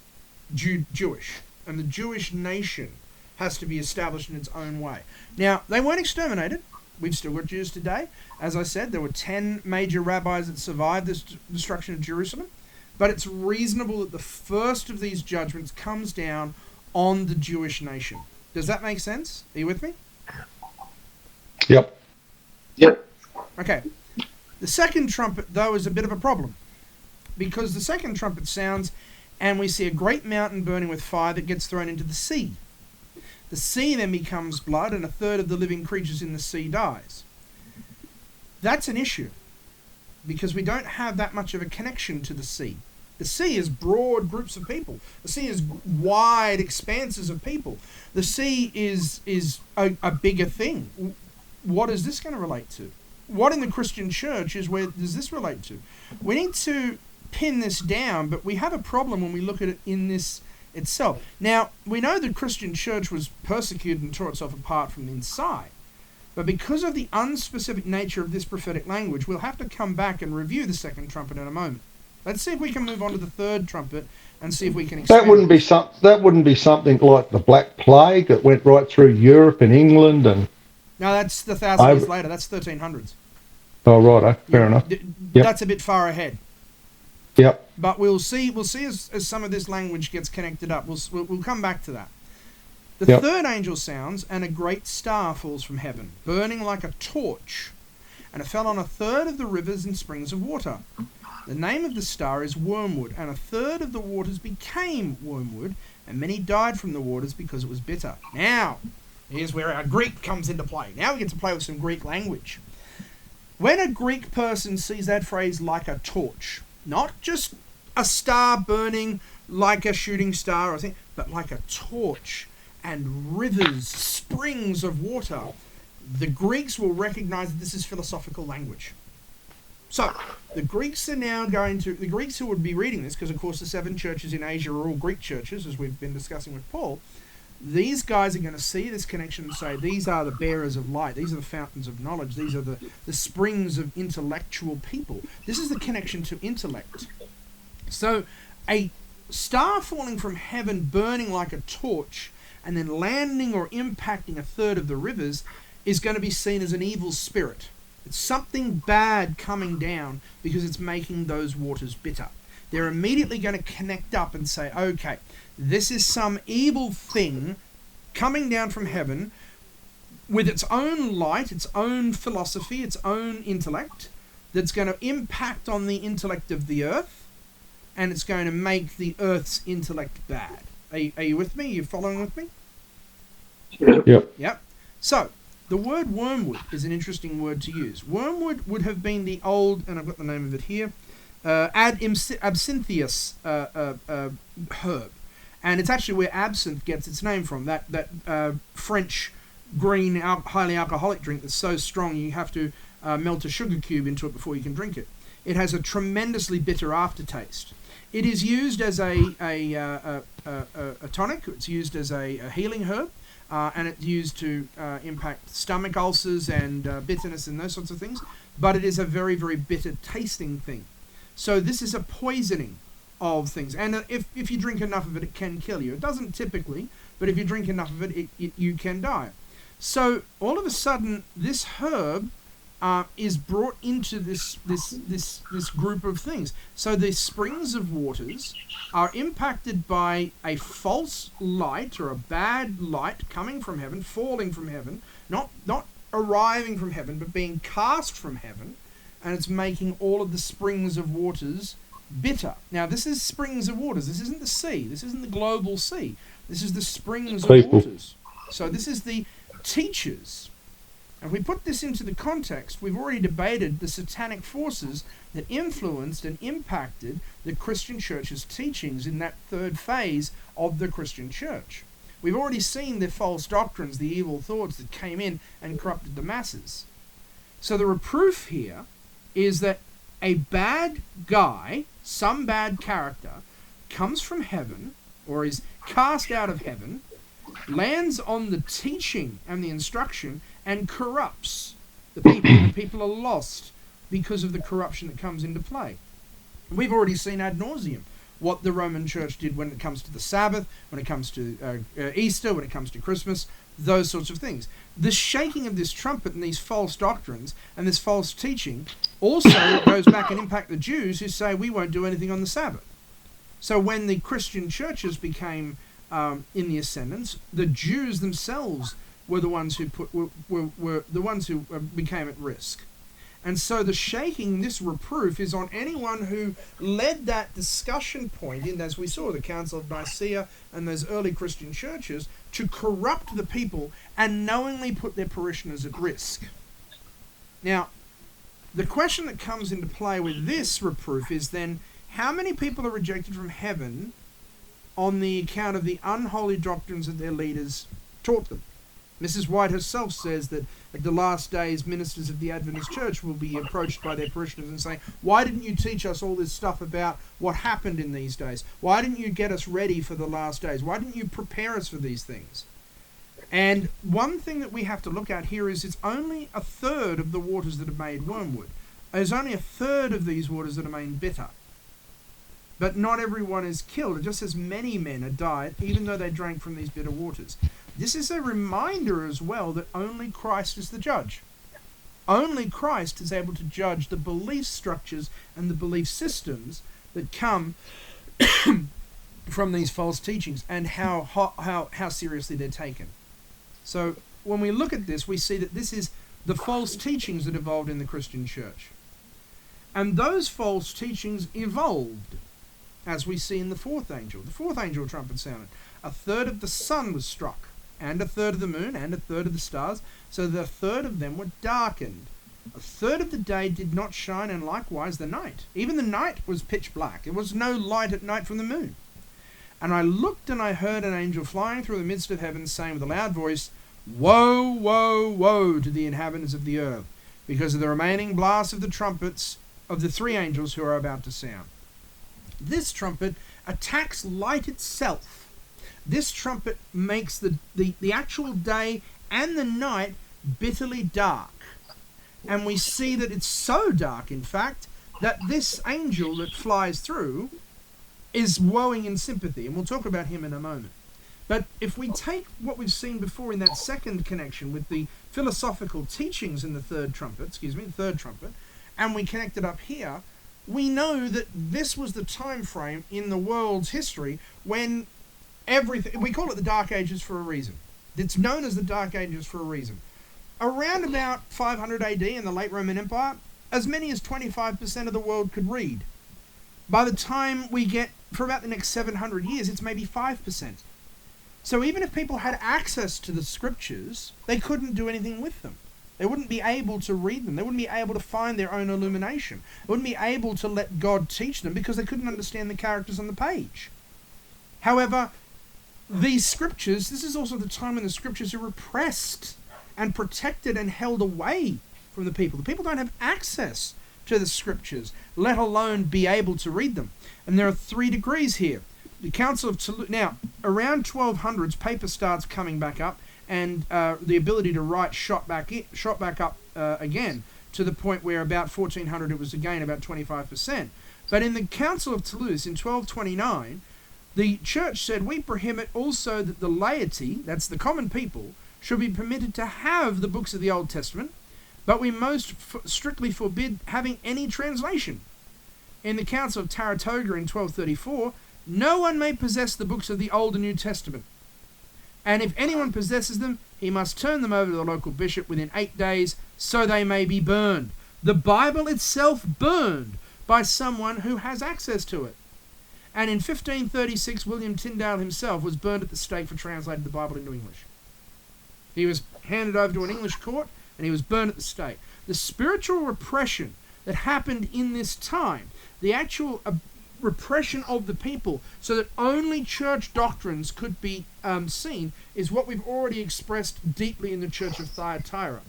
Jewish. And the Jewish nation has to be established in its own way. Now, they weren't exterminated. We've still got Jews today. As I said, there were 10 major rabbis that survived this destruction of Jerusalem. But it's reasonable that the first of these judgments comes down on the Jewish nation. Does that make sense? Are you with me? Yep. Okay. The second trumpet, though, is a bit of a problem. Because the second trumpet sounds, and we see a great mountain burning with fire that gets thrown into the sea. The sea then becomes blood, and a third of the living creatures in the sea dies. That's an issue, because we don't have that much of a connection to the sea. The sea is broad groups of people. The sea is wide expanses of people. The sea is a bigger thing. What is this going to relate to? What in the Christian church where does this relate to? We need to pin this down, but we have a problem when we look at it in this itself. Now, we know the Christian church was persecuted and tore itself apart from the inside. But because of the unspecific nature of this prophetic language, we'll have to come back and review the second trumpet in a moment. Let's see if we can move on to the third trumpet and see if we can expand. That wouldn't be something like the Black Plague that went right through Europe and England and. No, that's the 1,000 years later. That's 1300s. Oh, right. Fair enough. That's a bit far ahead. Yep. But we'll see as some of this language gets connected up. We'll come back to that. The third angel sounds, and a great star falls from heaven, burning like a torch, and it fell on a third of the rivers and springs of water. The name of the star is Wormwood, and a third of the waters became wormwood, and many died from the waters because it was bitter. Now, here's where our Greek comes into play. Now we get to play with some Greek language. When a Greek person sees that phrase like a torch, not just a star burning like a shooting star or something, but like a torch, and rivers, springs of water, the Greeks will recognize that this is philosophical language. So, the Greeks who would be reading this, because of course the 7 churches in Asia are all Greek churches, as we've been discussing with Paul, these guys are going to see this connection and say, these are the bearers of light, these are the fountains of knowledge, these are the springs of intellectual people. This is the connection to intellect. So, a star falling from heaven, burning like a torch, and then landing or impacting a third of the rivers is going to be seen as an evil spirit. It's something bad coming down because it's making those waters bitter. They're immediately going to connect up and say, okay, this is some evil thing coming down from heaven with its own light, its own philosophy, its own intellect, that's going to impact on the intellect of the earth, and it's going to make the earth's intellect bad. Are you with me? Are you following with me? Yep. So, the word wormwood is an interesting word to use. Wormwood would have been the old, and I've got the name of it here, absinthius herb. And it's actually where absinthe gets its name from, that French green, highly alcoholic drink that's so strong you have to melt a sugar cube into it before you can drink it. It has a tremendously bitter aftertaste. It is used as a tonic. It's used as a healing herb, and it's used to impact stomach ulcers and bitterness and those sorts of things. But it is a very, very bitter tasting thing. So this is a poisoning of things. And if you drink enough of it, it can kill you. It doesn't typically, but if you drink enough of it, you can die. So all of a sudden, this herb is brought into this group of things. So the springs of waters are impacted by a false light or a bad light coming from heaven, falling from heaven, not arriving from heaven, but being cast from heaven, and it's making all of the springs of waters bitter. Now, this is springs of waters. This isn't the sea. This isn't the global sea. This is the springs of waters. So this is the teachers. And if we put this into the context, we've already debated the satanic forces that influenced and impacted the Christian church's teachings in that third phase of the Christian church. We've already seen the false doctrines, the evil thoughts that came in and corrupted the masses. So the reproof here is that a bad guy, some bad character, comes from heaven, or is cast out of heaven, lands on the teaching and the instruction, and corrupts the people, and people are lost because of the corruption that comes into play. We've already seen ad nauseum what the Roman Church did when it comes to the Sabbath, when it comes to Easter, when it comes to Christmas, those sorts of things. The shaking of this trumpet and these false doctrines and this false teaching also goes back and impact the Jews who say we won't do anything on the Sabbath. So when the Christian churches became in the ascendance, the Jews themselves were the ones who were the ones who became at risk. And so the shaking, this reproof, is on anyone who led that discussion point in, as we saw, the Council of Nicaea and those early Christian churches, to corrupt the people and knowingly put their parishioners at risk. Now, the question that comes into play with this reproof is then, how many people are rejected from heaven on the account of the unholy doctrines that their leaders taught them? Mrs. White herself says that at the last days, ministers of the Adventist Church will be approached by their parishioners and saying, why didn't you teach us all this stuff about what happened in these days? Why didn't you get us ready for the last days? Why didn't you prepare us for these things? And one thing that we have to look at here is it's only a third of the waters that are made wormwood. There's only a third of these waters that are made bitter. But not everyone is killed. It just says many men are died, even though they drank from these bitter waters. This is a reminder as well that only Christ is the judge. Only Christ is able to judge the belief structures and the belief systems that come from these false teachings and how seriously they're taken. So when we look at this, we see that this is the false teachings that evolved in the Christian church. And those false teachings evolved, as we see in the fourth angel. The fourth angel trumpet sounded. A third of the sun was struck, and a third of the moon, and a third of the stars, so that a third of them were darkened. A third of the day did not shine, and likewise the night. Even the night was pitch black. There was no light at night from the moon. And I looked, and I heard an angel flying through the midst of heaven, saying with a loud voice, Woe, woe, woe to the inhabitants of the earth, because of the remaining blast of the trumpets of the three angels who are about to sound. This trumpet attacks light itself. This trumpet makes the actual day and the night bitterly dark. And we see that it's so dark, in fact, that this angel that flies through is woeing in sympathy. And we'll talk about him in a moment. But if we take what we've seen before in that second connection with the philosophical teachings in the third trumpet, and we connect it up here, we know that this was the time frame in the world's history when everything, we call it the Dark Ages for a reason. It's known as the Dark Ages for a reason. Around about 500 AD in the late Roman Empire, as many as 25% of the world could read. By the time we get, for about the next 700 years, it's maybe 5%. So even if people had access to the scriptures, they couldn't do anything with them. They wouldn't be able to read them. They wouldn't be able to find their own illumination. They wouldn't be able to let God teach them because they couldn't understand the characters on the page. However, these scriptures, this is also the time when the scriptures are repressed and protected and held away from the people. The people don't have access to the scriptures, let alone be able to read them. And there are 3 degrees here. The Council of Toulouse, now, around 1200s, paper starts coming back up, and the ability to write shot back up again, to the point where about 1400 it was again about 25%. But in the Council of Toulouse in 1229, the church said, we prohibit also that the laity, that's the common people, should be permitted to have the books of the Old Testament, but we most strictly forbid having any translation. In the Council of Saratoga in 1234, no one may possess the books of the Old and New Testament. And if anyone possesses them, he must turn them over to the local bishop within 8 days, so they may be burned. The Bible itself burned by someone who has access to it. And in 1536, William Tyndale himself was burned at the stake for translating the Bible into English. He was handed over to an English court, and he was burned at the stake. The spiritual repression that happened in this time, the actual repression of the people so that only church doctrines could be seen, is what we've already expressed deeply in the church of Thyatira.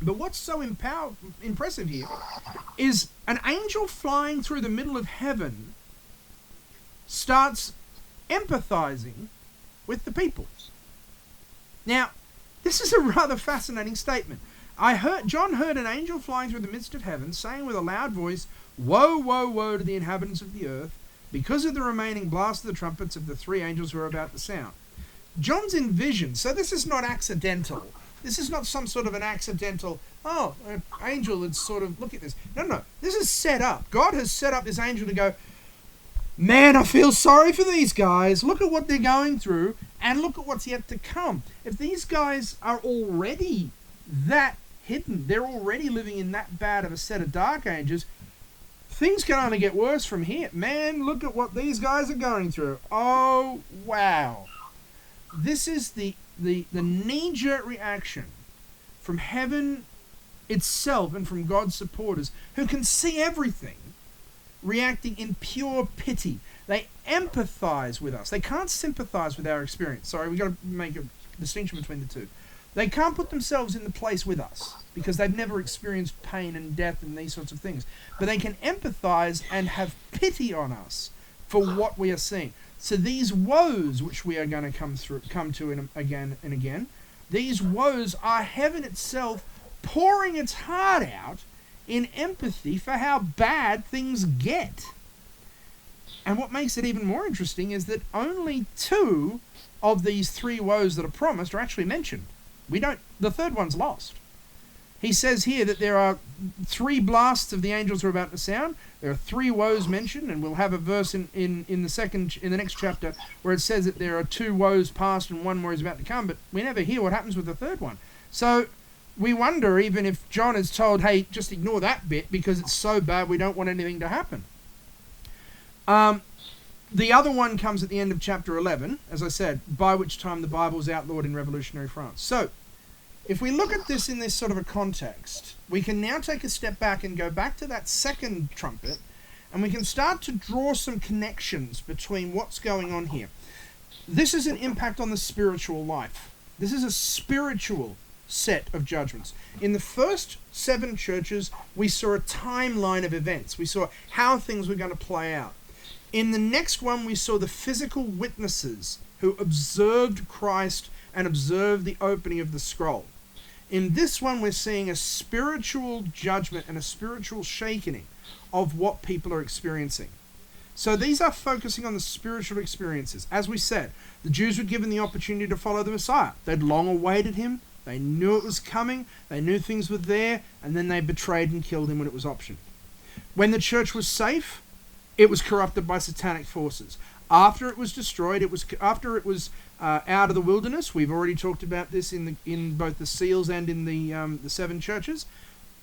But what's so impressive here is an angel flying through the middle of heaven starts empathizing with the people. Now, this is a rather fascinating statement. John heard an angel flying through the midst of heaven, saying with a loud voice, Woe, woe, woe to the inhabitants of the earth, because of the remaining blast of the trumpets of the 3 angels who are about to sound. John's in vision, so this is not accidental. This is not some sort of an accidental, an angel that's sort of, look at this. No. This is set up. God has set up this angel to go, man, I feel sorry for these guys. Look at what they're going through, and look at what's yet to come. If these guys are already that hidden, they're already living in that bad of a set of dark ages, things can only get worse from here. Man, look at what these guys are going through. Oh, wow. This is the knee-jerk reaction from heaven itself and from God's supporters, who can see everything, reacting in pure pity. They empathize with us. They can't sympathize with our experience. Sorry, we've got to make a distinction between the two. They can't put themselves in the place with us because they've never experienced pain and death and these sorts of things. But they can empathize and have pity on us for what we are seeing. So these woes, which we are going to come to again and again, these woes are heaven itself pouring its heart out in empathy for how bad things get. And what makes it even more interesting is that only 2 of these 3 woes that are promised are actually mentioned. The third one's lost. He says here that there are 3 blasts of the angels are about to sound. There are 3 woes mentioned, and we'll have a verse in the next chapter where it says that there are 2 woes past and 1 more is about to come, but we never hear what happens with the third one. So we wonder even if John is told, hey, just ignore that bit because it's so bad we don't want anything to happen. The other one comes at the end of chapter 11, as I said, by which time the Bible is outlawed in revolutionary France. So, if we look at this in this sort of a context, we can now take a step back and go back to that second trumpet, and we can start to draw some connections between what's going on here. This is an impact on the spiritual life. This is a spiritual set of judgments. In the first 7 churches, we saw a timeline of events. We saw how things were going to play out. In the next one, we saw the physical witnesses who observed Christ and observed the opening of the scroll. In this one, we're seeing a spiritual judgment and a spiritual shaking of what people are experiencing. So these are focusing on the spiritual experiences. As we said, the Jews were given the opportunity to follow the Messiah. They'd long awaited him. They knew it was coming. They knew things were there. And then they betrayed and killed him when it was option. When the church was safe, it was corrupted by satanic forces. After it was destroyed, after it was out of the wilderness. We've already talked about this in both the seals and in the 7 churches.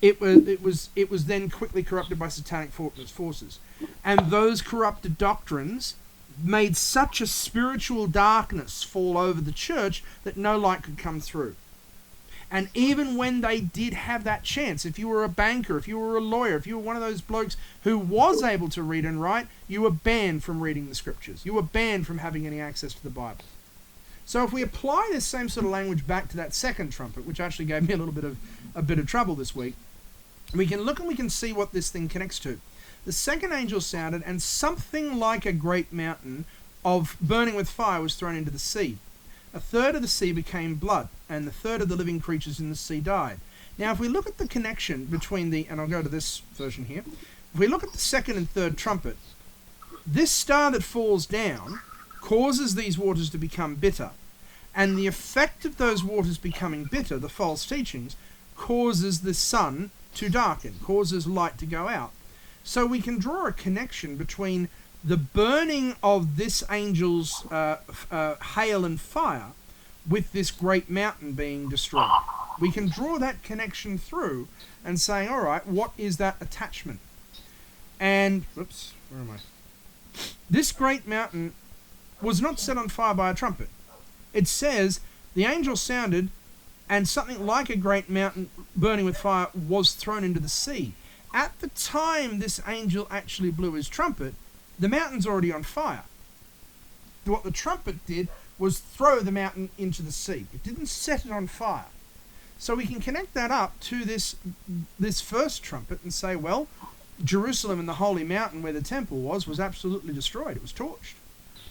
It was then quickly corrupted by satanic forces, and those corrupted doctrines made such a spiritual darkness fall over the church that no light could come through. And even when they did have that chance, if you were a banker, if you were a lawyer, if you were one of those blokes who was able to read and write, you were banned from reading the scriptures. You were banned from having any access to the Bible. So if we apply this same sort of language back to that second trumpet, which actually gave me a bit of trouble this week, we can look and we can see what this thing connects to. The second angel sounded, and something like a great mountain of burning with fire was thrown into the sea. A third of the sea became blood, and a third of the living creatures in the sea died. Now, if we look at the connection between and I'll go to this version here. If we look at the second and third trumpet, this star that falls down causes these waters to become bitter. And the effect of those waters becoming bitter, the false teachings, causes the sun to darken, causes light to go out. So we can draw a connection between the burning of this angel's hail and fire with this great mountain being destroyed. We can draw that connection through and saying, all right, what is that attachment? And, oops, where am I? This great mountain was not set on fire by a trumpet. It says, the angel sounded, and something like a great mountain burning with fire was thrown into the sea. At the time this angel actually blew his trumpet, the mountain's already on fire. What the trumpet did was throw the mountain into the sea. It didn't set it on fire. So we can connect that up to this first trumpet and say, well, Jerusalem and the holy mountain where the temple was absolutely destroyed. It was torched.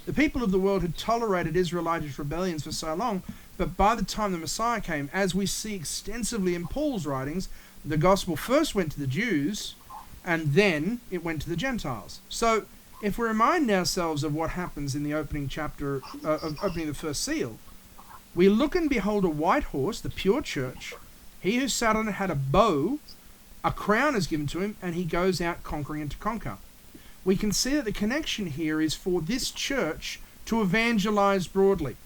The people of the world had tolerated Israelitish rebellions for so long, but by the time the Messiah came, as we see extensively in Paul's writings, the gospel first went to the Jews, and then it went to the Gentiles. So if we remind ourselves of what happens in the opening chapter, of opening the first seal, we look and behold a white horse, the pure church. He who sat on it had a bow, a crown is given to him, and he goes out conquering and to conquer. We can see that the connection here is for this church to evangelize broadly.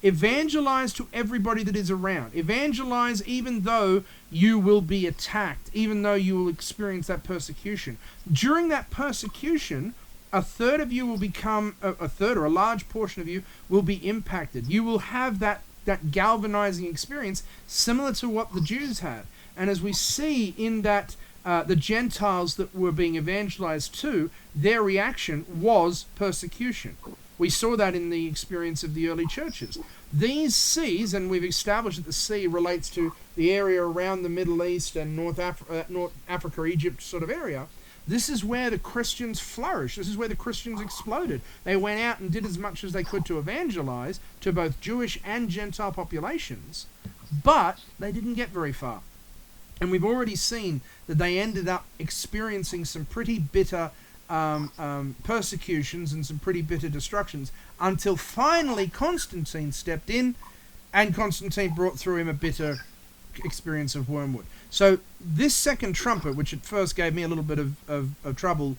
Evangelize to everybody that is around. Evangelize even though you will be attacked, even though you will experience that persecution. During that persecution, a third of you will become, a third or a large portion of you will be impacted. You will have that galvanizing experience similar to what the Jews had. And as we see in that the Gentiles that were being evangelized to, their reaction was persecution. We saw that in the experience of the early churches. These seas, and we've established that the sea relates to the area around the Middle East and North Africa, Egypt sort of area. This is where the Christians flourished. This is where the Christians exploded. They went out and did as much as they could to evangelize to both Jewish and Gentile populations, but they didn't get very far. And we've already seen that they ended up experiencing some pretty bitter persecutions and some pretty bitter destructions until finally Constantine stepped in, and Constantine brought through him a bitter experience of wormwood. So this second trumpet, which at first gave me a little bit of trouble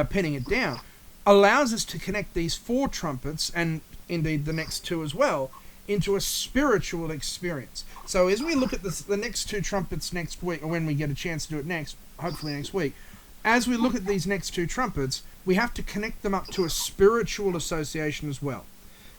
pinning it down, allows us to connect these 4 trumpets, and indeed the next 2 as well, into a spiritual experience. So as we look at the next 2 trumpets next week, or when we get a chance to do it next, hopefully next week, as we look at these next 2 trumpets, we have to connect them up to a spiritual association as well.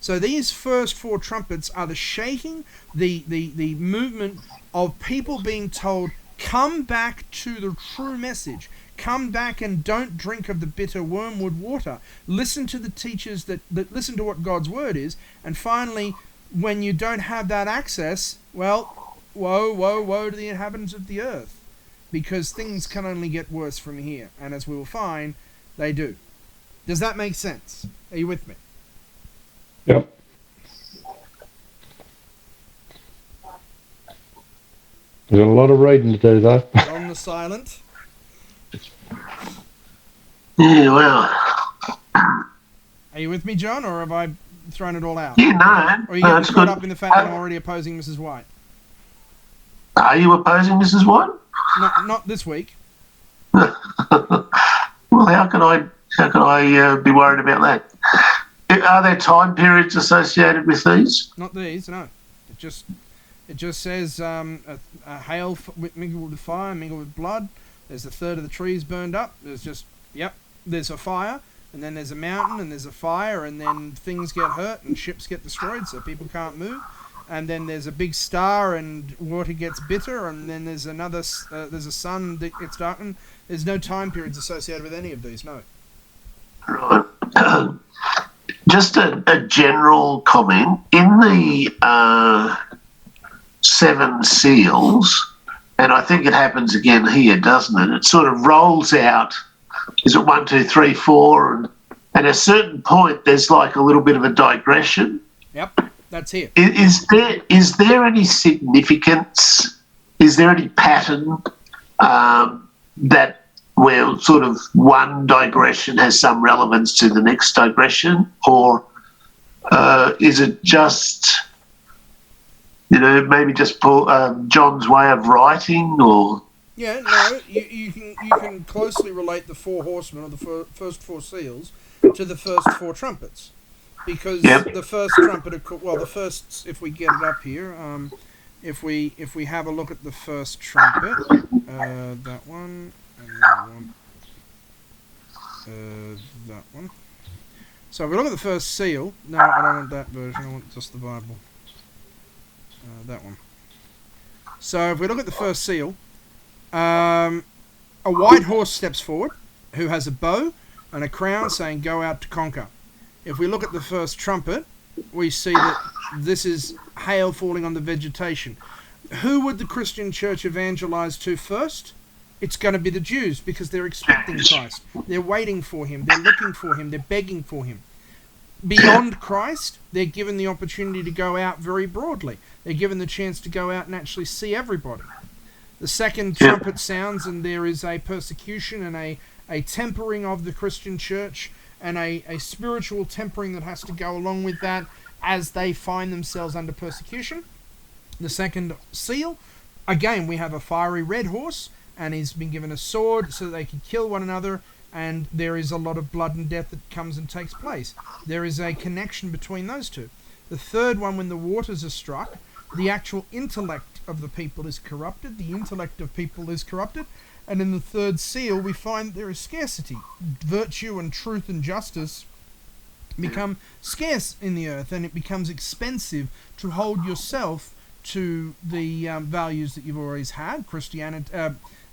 So these first 4 trumpets are the shaking, the movement of people being told, come back to the true message. Come back and don't drink of the bitter wormwood water. Listen to the teachers that listen to what God's word is. And finally, when you don't have that access, well, woe, woe, woe to the inhabitants of the earth. Because things can only get worse from here. And as we will find, they do. Does that make sense? Are you with me? Yep. There's a lot of reading to do, though. On the silent. Yeah, well. Are you with me, John, or have I thrown it all out? Yeah, no. Or are you getting caught up in the fact that I'm already opposing Mrs. White? Are you opposing Mrs. White? Not this week. Well, how can I be worried about that? Are there time periods associated with these? Not these, no. It just says a hail mingled with fire, mingled with blood. There's a third of the trees burned up. There's a fire, and then there's a mountain, and there's a fire, and then things get hurt, and ships get destroyed, so people can't move. And then there's a big star, and water gets bitter, and then there's there's a sun that gets darkened. There's no time periods associated with any of these, no. Right. Just a general comment. In the 7 seals, and I think it happens again here, doesn't it? It sort of rolls out. Is it 1, 2, 3, 4? And at a certain point, there's like a little bit of a digression. Yep, that's here. Is there any significance? Is there any pattern that where sort of one digression has some relevance to the next digression, or is it just, maybe just John's way of writing, or? Yeah, no, you can closely relate the 4 horsemen, or the first 4 seals, to the first 4 trumpets, because the first trumpet, the first, if we get it up here, if we have a look at the first trumpet, that one, and that one. So if we look at the first seal, no, I don't want that version, I want just the Bible. That one. So if we look at the first seal, a white horse steps forward, who has a bow and a crown, saying, "Go out to conquer." If we look at the first trumpet, we see that this is hail falling on the vegetation. Who would the Christian church evangelize to first? It's going to be the Jews, because they're expecting Christ. They're waiting for him. They're looking for him. They're begging for him. Beyond Christ, they're given the opportunity to go out very broadly. They're given the chance to go out and actually see everybody. The second trumpet sounds, and there is a persecution and a tempering of the Christian church, and a spiritual tempering that has to go along with that as they find themselves under persecution. The second seal, again, we have a fiery red horse, and he's been given a sword so that they can kill one another, and there is a lot of blood and death that comes and takes place. There is a connection between those two. The third one, when the waters are struck, the actual intellect of the people is corrupted, the intellect of people is corrupted, and in the third seal we find there is scarcity. Virtue and truth and justice become scarce in the earth, and it becomes expensive to hold yourself to the values that you've always had, Christianity,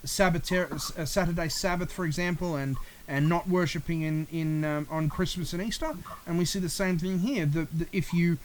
Saturday Sabbath, for example, and not worshipping in on Christmas and Easter, and we see the same thing here. The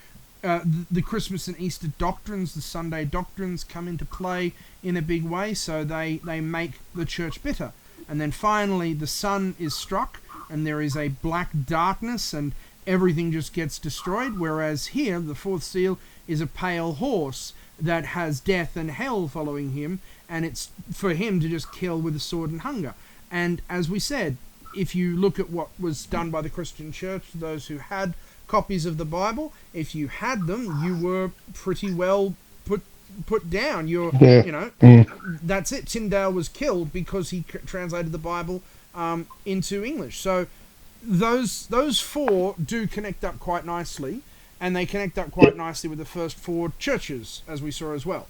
Christmas and Easter doctrines, the Sunday doctrines, come into play in a big way, so they make the church bitter. And then finally, the sun is struck, and there is a black darkness, and everything just gets destroyed. Whereas here, the fourth seal is a pale horse that has death and hell following him, and it's for him to just kill with a sword and hunger. And as we said, if you look at what was done by the Christian church, those who had copies of the Bible, if you had them, you were pretty well put down. That's it. Tyndale was killed because he translated the Bible into English. So those four do connect up quite nicely, and they connect up quite nicely with the first four churches, as we saw as well.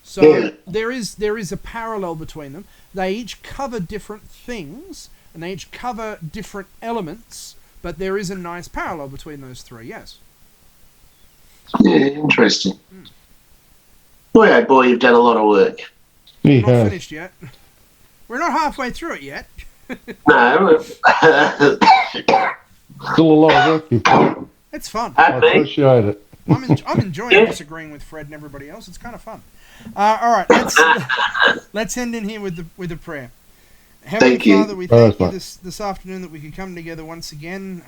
So there is a parallel between them. They each cover different things, and they each cover different elements, but there is a nice parallel between those three, yes. Yeah, interesting. Boy, you've done a lot of work. We're not finished yet. We're not halfway through it yet. No. Still a lot of work you've done. It's fun. I appreciate it. I'm enjoying disagreeing with Fred and everybody else. It's kind of fun. All right, let's end in here with a prayer. Heavenly Father, we thank you this afternoon that we could come together once again.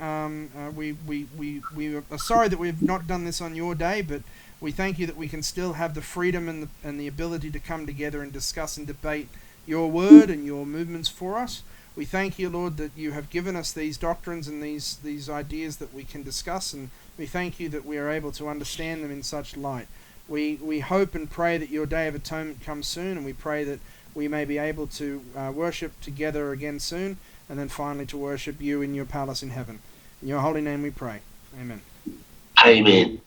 We are sorry that we've not done this on your day, but we thank you that we can still have the freedom and the ability to come together and discuss and debate your word and your movements for us. We thank you, Lord, that you have given us these doctrines and these ideas that we can discuss, and we thank you that we are able to understand them in such light. We hope and pray that your day of atonement comes soon, and we pray that we may be able to worship together again soon, and then finally to worship you in your palace in heaven. In your holy name we pray. Amen. Amen.